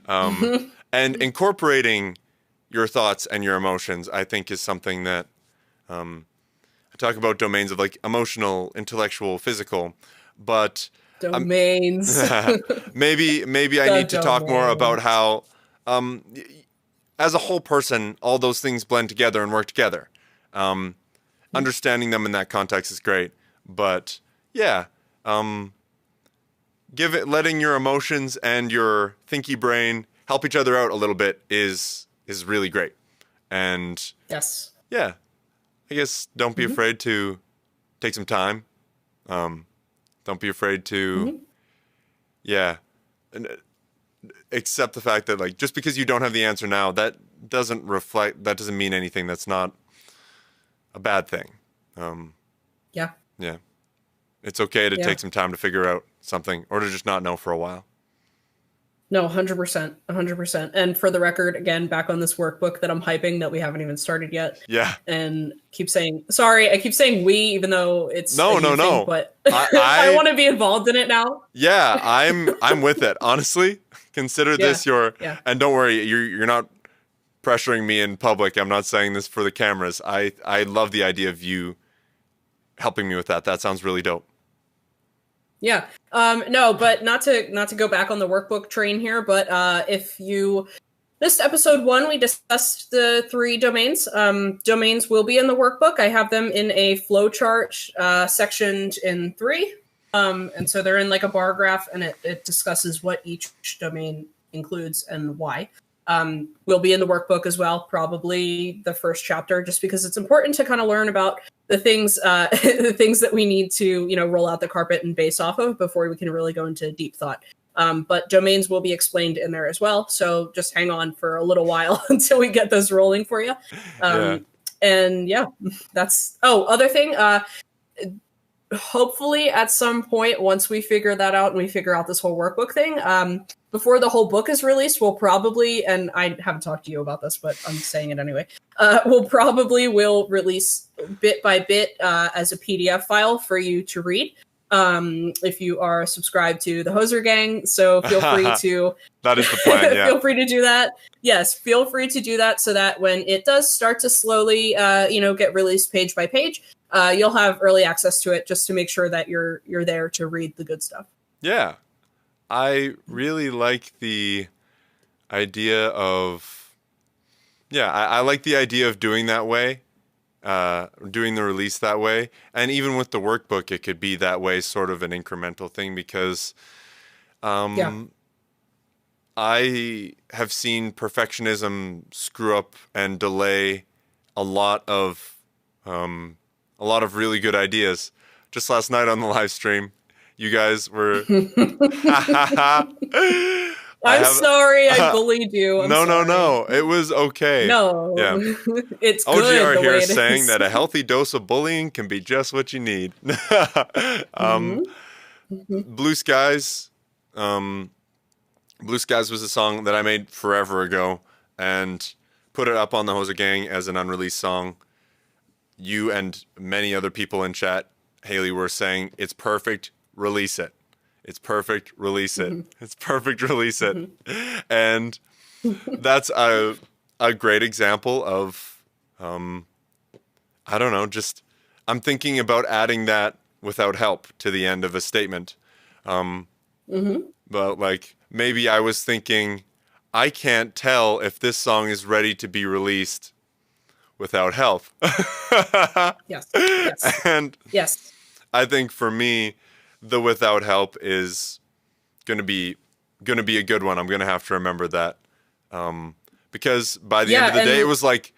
And incorporating your thoughts and your emotions, I think, is something that I talk about domains of like emotional, intellectual, physical, but domains. maybe I need to talk more about how, as a whole person, all those things blend together and work together. Understanding them in that context is great, but letting your emotions and your thinky brain help each other out a little bit is really great. And I guess don't be afraid to take some time. Don't be afraid to accept the fact that, like, just because you don't have the answer now, that doesn't mean anything. That's not a bad thing. It's okay to take some time to figure out something, or to just not know for a while. No, 100%, 100%. And for the record, again, back on this workbook that I'm hyping that we haven't even started yet. Yeah. And keep saying, sorry, I keep saying we, even though it's no, thing, but I want to be involved in it now. Yeah, I'm with it. Honestly, consider this your, and don't worry, you're not pressuring me in public. I'm not saying this for the cameras. I love the idea of you helping me with that. That sounds really dope. Yeah. No, but not to go back on the workbook train here, but if you missed episode 1, we discussed the 3 domains. Domains will be in the workbook. I have them in a flowchart sectioned in 3. And so they're in like a bar graph, and it discusses what each domain includes and why. Will be in the workbook as well, probably the first chapter, just because it's important to kind of learn about the things that we need to, roll out the carpet and base off of before we can really go into deep thought. But domains will be explained in there as well. So just hang on for a little while until we get those rolling for you. And that's, other thing, hopefully at some point, once we figure that out and we figure out this whole workbook thing, before the whole book is released, we'll probably, and I haven't talked to you about this, but I'm saying it anyway, will release bit by bit as a PDF file for you to read. If you are subscribed to the Hoser Gang, so feel free to that is the plan. Yeah. Feel free to do that. Yes, feel free to do that so that when it does start to slowly get released page by page, you'll have early access to it just to make sure that you're there to read the good stuff. Yeah. I really like the idea of I like the idea of doing that way. Doing the release that way, and even with the workbook it could be that way, sort of an incremental thing, because I have seen perfectionism screw up and delay a lot of really good ideas. Just last night on the live stream, you guys were I'm sorry I bullied you. No. It was okay. No. Yeah. It's good. OGR here saying that a healthy dose of bullying can be just what you need. Blue Skies. Blue Skies was a song that I made forever ago and put it up on the Hoser Gang as an unreleased song. You and many other people in chat, Hailey, were saying, it's perfect, release it. It's perfect, release it. It's perfect, release it. And that's a great example of, I don't know, just I'm thinking about adding that without help to the end of a statement. But like maybe I was thinking, I can't tell if this song is ready to be released without help. Yes. And yes. I think for me, the without help is gonna be a good one. I'm gonna have to remember that, because by the end of the day, it was like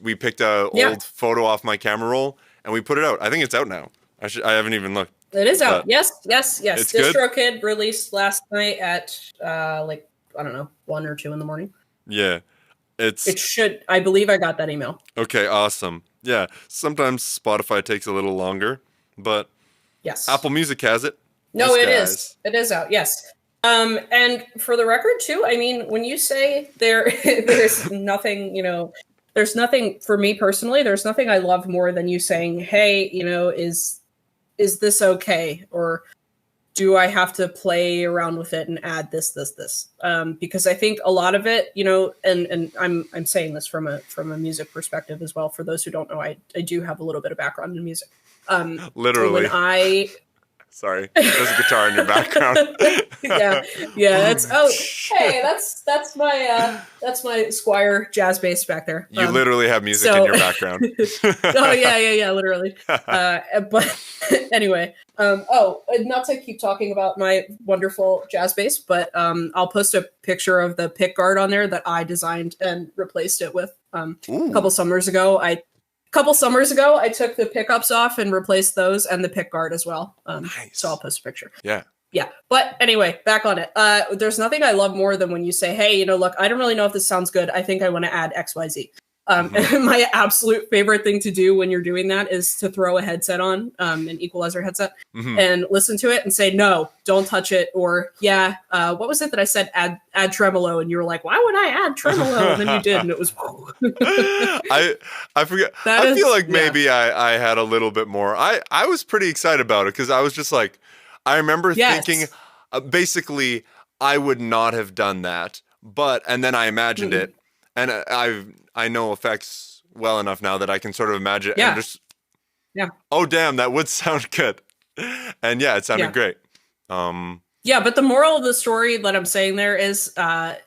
we picked a old photo off my camera roll and we put it out. I think it's out now. I haven't even looked. It is out. Yes. It's DistroKid released last night at I don't know, 1 or 2 in the morning. Yeah, it should. I believe I got that email. Okay, awesome. Yeah, sometimes Spotify takes a little longer, but. Yes. Apple Music has it. No, it is. It is out. Yes. And for the record too, I mean, when you say there's nothing, there's nothing for me personally, there's nothing I love more than you saying, hey, is this okay? Or do I have to play around with it and add this? Because I think a lot of it, and I'm saying this from a music perspective as well. For those who don't know, I do have a little bit of background in music. Literally. Sorry, there's a guitar in your background. yeah. That's that's my Squire jazz bass back there. You literally have music in your background. Literally. But anyway, not to keep talking about my wonderful jazz bass, but I'll post a picture of the pick guard on there that I designed and replaced it with. A couple summers ago, I took the pickups off and replaced those and the pick guard as well. Nice. So I'll post a picture. Yeah. But anyway, back on it. There's nothing I love more than when you say, hey, look, I don't really know if this sounds good. I think I want to add XYZ. And my absolute favorite thing to do when you're doing that is to throw a headset on, an equalizer headset, and listen to it and say, no, don't touch it. Or, yeah, what was it that I said? Add tremolo. And you were like, why would I add tremolo? And then you did. And it was. I forget. I feel like maybe I had a little bit more. I was pretty excited about it because I was just like, I remember thinking, basically, I would not have done that. And then I imagined it. And I know effects well enough now that I can sort of imagine it and just, oh, damn, that would sound good. And it sounded great. But the moral of the story that I'm saying there is that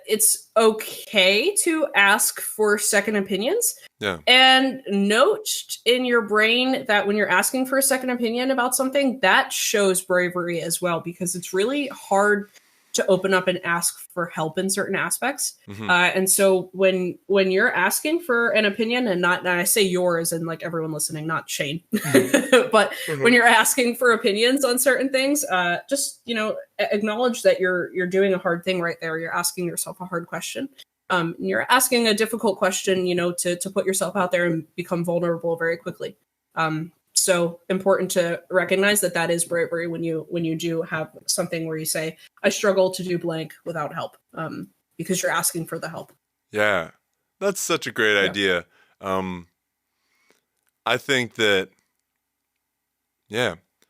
it's okay to ask for second opinions. Yeah. And note in your brain that when you're asking for a second opinion about something, that shows bravery as well, because it's really hard to open up and ask for help in certain aspects. And so when you're asking for an opinion, and I say yours and like everyone listening, not Shane, but when you're asking for opinions on certain things, just, acknowledge that you're doing a hard thing right there. You're asking yourself a hard question. You're asking a difficult question, to put yourself out there and become vulnerable very quickly. So important to recognize that is bravery when you do have something where you say, I struggle to do blank without help, because you're asking for the help. Yeah, that's such a great idea. I think that,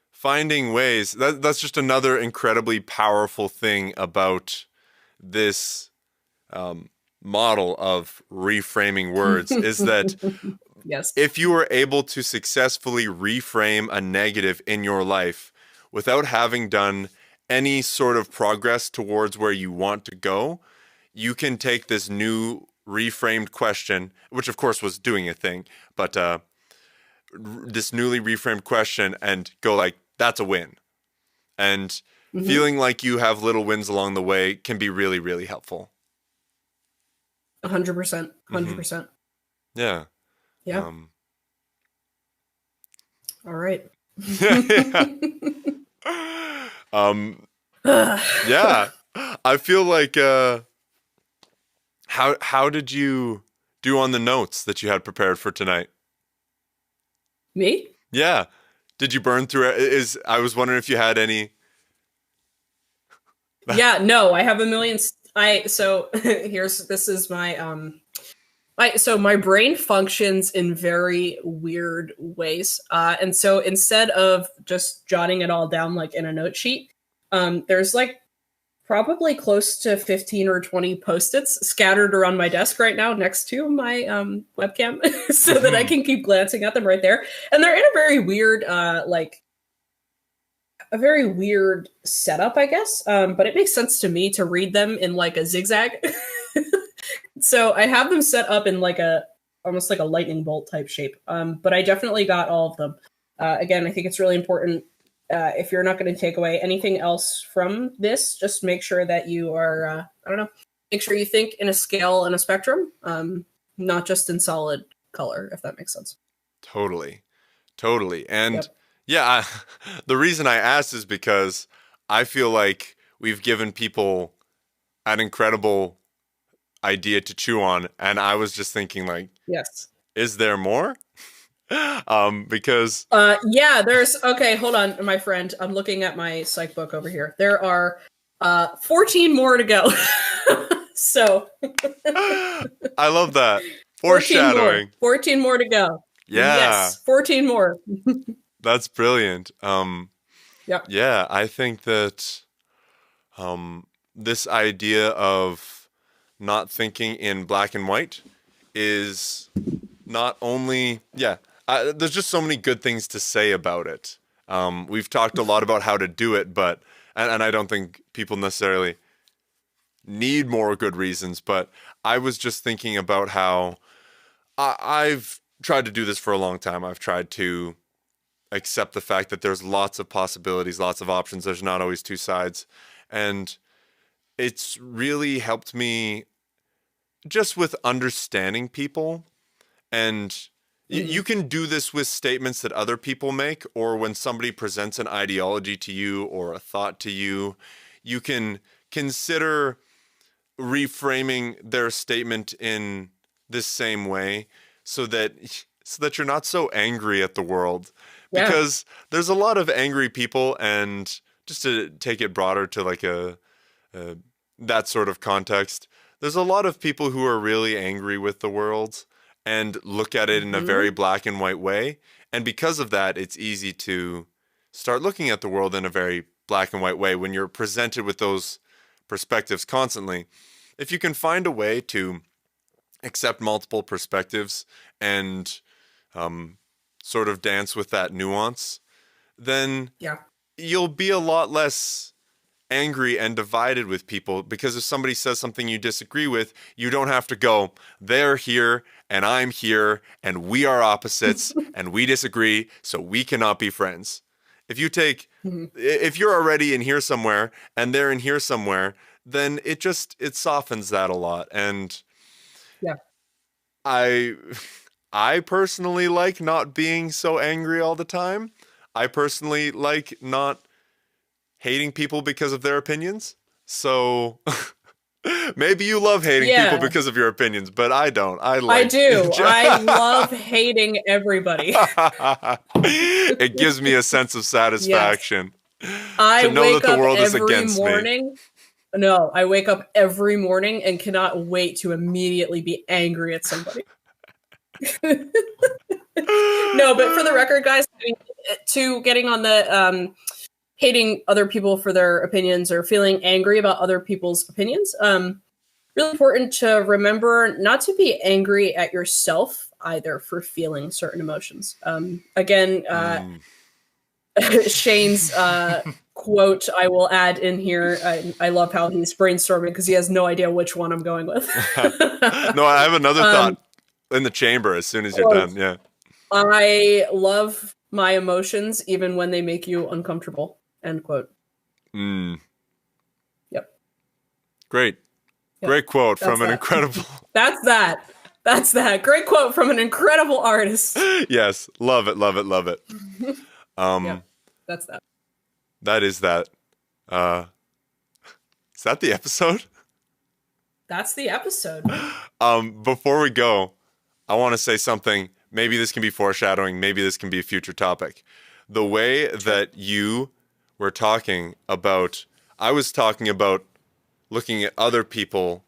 finding ways, that's just another incredibly powerful thing about this model of reframing words is that yes, if you are able to successfully reframe a negative in your life without having done any sort of progress towards where you want to go, you can take this new reframed question, which of course was doing a thing, but this newly reframed question and go like, that's a win. And feeling like you have little wins along the way can be really, really helpful. 100%. 100%. Yeah. Yeah. All right. Yeah. I feel like how did you do on the notes that you had prepared for tonight? Me? Yeah. Did you burn through it? I was wondering if you had any. Yeah, no, I have a million. This is my so my brain functions in very weird ways. And so instead of just jotting it all down like in a note sheet, there's like probably close to 15 or 20 Post-its scattered around my desk right now next to my webcam so that I can keep glancing at them right there. And they're in a very weird, a very weird setup, I guess. But it makes sense to me to read them in like a zigzag. So I have them set up in like almost like a lightning bolt type shape. But I definitely got all of them. Again, I think it's really important. If you're not going to take away anything else from this, just make sure that you are, make sure you think in a scale and a spectrum, not just in solid color, if that makes sense. Totally. And the reason I asked is because I feel like we've given people an incredible idea to chew on. And I was just thinking like, yes, is there more? Because okay, hold on, my friend. I'm looking at my psych book over here. There are 14 more to go. So I love that. Foreshadowing. 14 more to go. Yeah. Yes, 14 more. That's brilliant. Yeah, I think that this idea of not thinking in black and white is not only, there's just so many good things to say about it. We've talked a lot about how to do it, but, and I don't think people necessarily need more good reasons, but I was just thinking about how I've tried to do this for a long time. I've tried to accept the fact that there's lots of possibilities, lots of options. There's not always two sides. And it's really helped me just with understanding people. And you can do this with statements that other people make, or when somebody presents an ideology to you or a thought to you, you can consider reframing their statement in this same way so that you're not so angry at the world. Yeah. Because there's a lot of angry people, and just to take it broader to like that sort of context, there's a lot of people who are really angry with the world and look at it in a very black and white way. And because of that, it's easy to start looking at the world in a very black and white way when you're presented with those perspectives constantly. If you can find a way to accept multiple perspectives and sort of dance with that nuance, then you'll be a lot less angry and divided with people, because if somebody says something you disagree with, you don't have to go, they're here and I'm here and we are opposites and we disagree, so we cannot be friends. If you take, if you're already in here somewhere and they're in here somewhere, then it softens that a lot. And I personally like not being so angry all the time. I personally like not hating people because of their opinions. So maybe you love hating people because of your opinions, but I don't. I do. I love hating everybody. It gives me a sense of satisfaction to know that the world is against me. No, I wake up every morning and cannot wait to immediately be angry at somebody. No, but for the record, guys, to getting on the hating other people for their opinions or feeling angry about other people's opinions, really important to remember not to be angry at yourself either for feeling certain emotions. Again, Shane's quote I will add in here. I love how he's brainstorming because he has no idea which one I'm going with. No, I have another thought in the chamber as soon as you're done. Yeah. I love my emotions even when they make you uncomfortable. End quote. Yep. Great. Yep. Great quote from an incredible... That's that. Great quote from an incredible artist. Yes. Love it, love it, love it. Yep. That's that. That is that. Is that the episode? That's the episode. Before we go, I want to say something. Maybe this can be foreshadowing. Maybe this can be a future topic. The way that you were talking about, I was talking about looking at other people,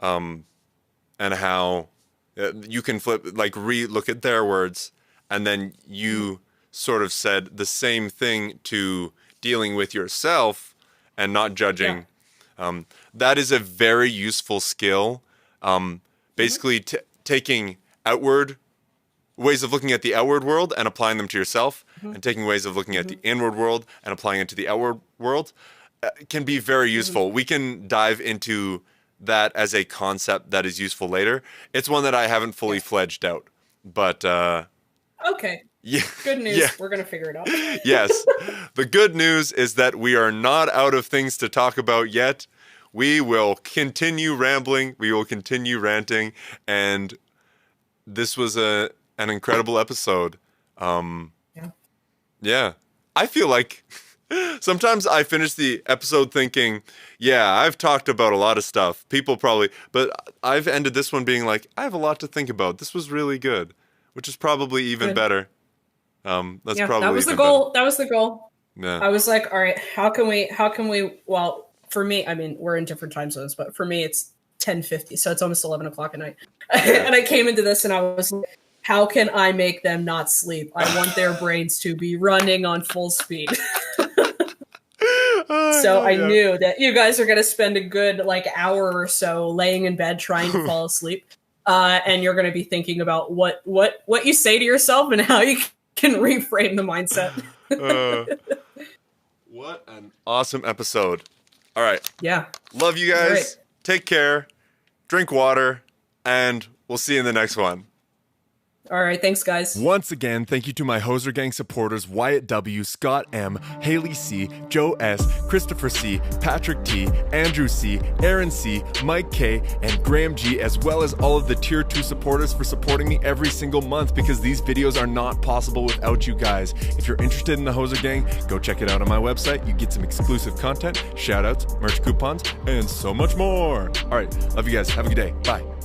and how you can flip, like look at their words, and then you sort of said the same thing to dealing with yourself and not judging. That is a very useful skill. Basically taking outward ways of looking at the outward world and applying them to yourself, and taking ways of looking at the inward world and applying it to the outward world can be very useful. We can dive into that as a concept that is useful later. It's one that I haven't fully fledged out, but okay. Yeah. Good news. Yeah. We're going to figure it out. Yes. The good news is that we are not out of things to talk about yet. We will continue rambling. We will continue ranting. And this was an incredible episode. Yeah. I feel like sometimes I finish the episode thinking, yeah, I've talked about a lot of stuff. People probably, but I've ended this one being like, I have a lot to think about. This was really good, which is probably even better. That's probably that was the goal. That was the goal. Yeah. I was like, all right, how can we, well, for me, I mean, we're in different time zones, but for me, it's 10:50. So it's almost 11 o'clock at night. And I came into this and I was like, how can I make them not sleep? I want their brains to be running on full speed. So I knew that you guys are going to spend a good hour or so laying in bed trying to fall asleep. And you're going to be thinking about what you say to yourself and how you can reframe the mindset. What an awesome episode. All right. Yeah. Love you guys. Right. Take care. Drink water. And we'll see you in the next one. All right, thanks, guys. Once again, thank you to my Hoser Gang supporters, Wyatt W., Scott M., Hailey C., Joe S., Christopher C., Patrick T., Andrew C., Aaron C., Mike K., and Graham G., as well as all of the Tier 2 supporters for supporting me every single month, because these videos are not possible without you guys. If you're interested in the Hoser Gang, go check it out on my website. You get some exclusive content, shout-outs, merch coupons, and so much more. All right, love you guys. Have a good day. Bye.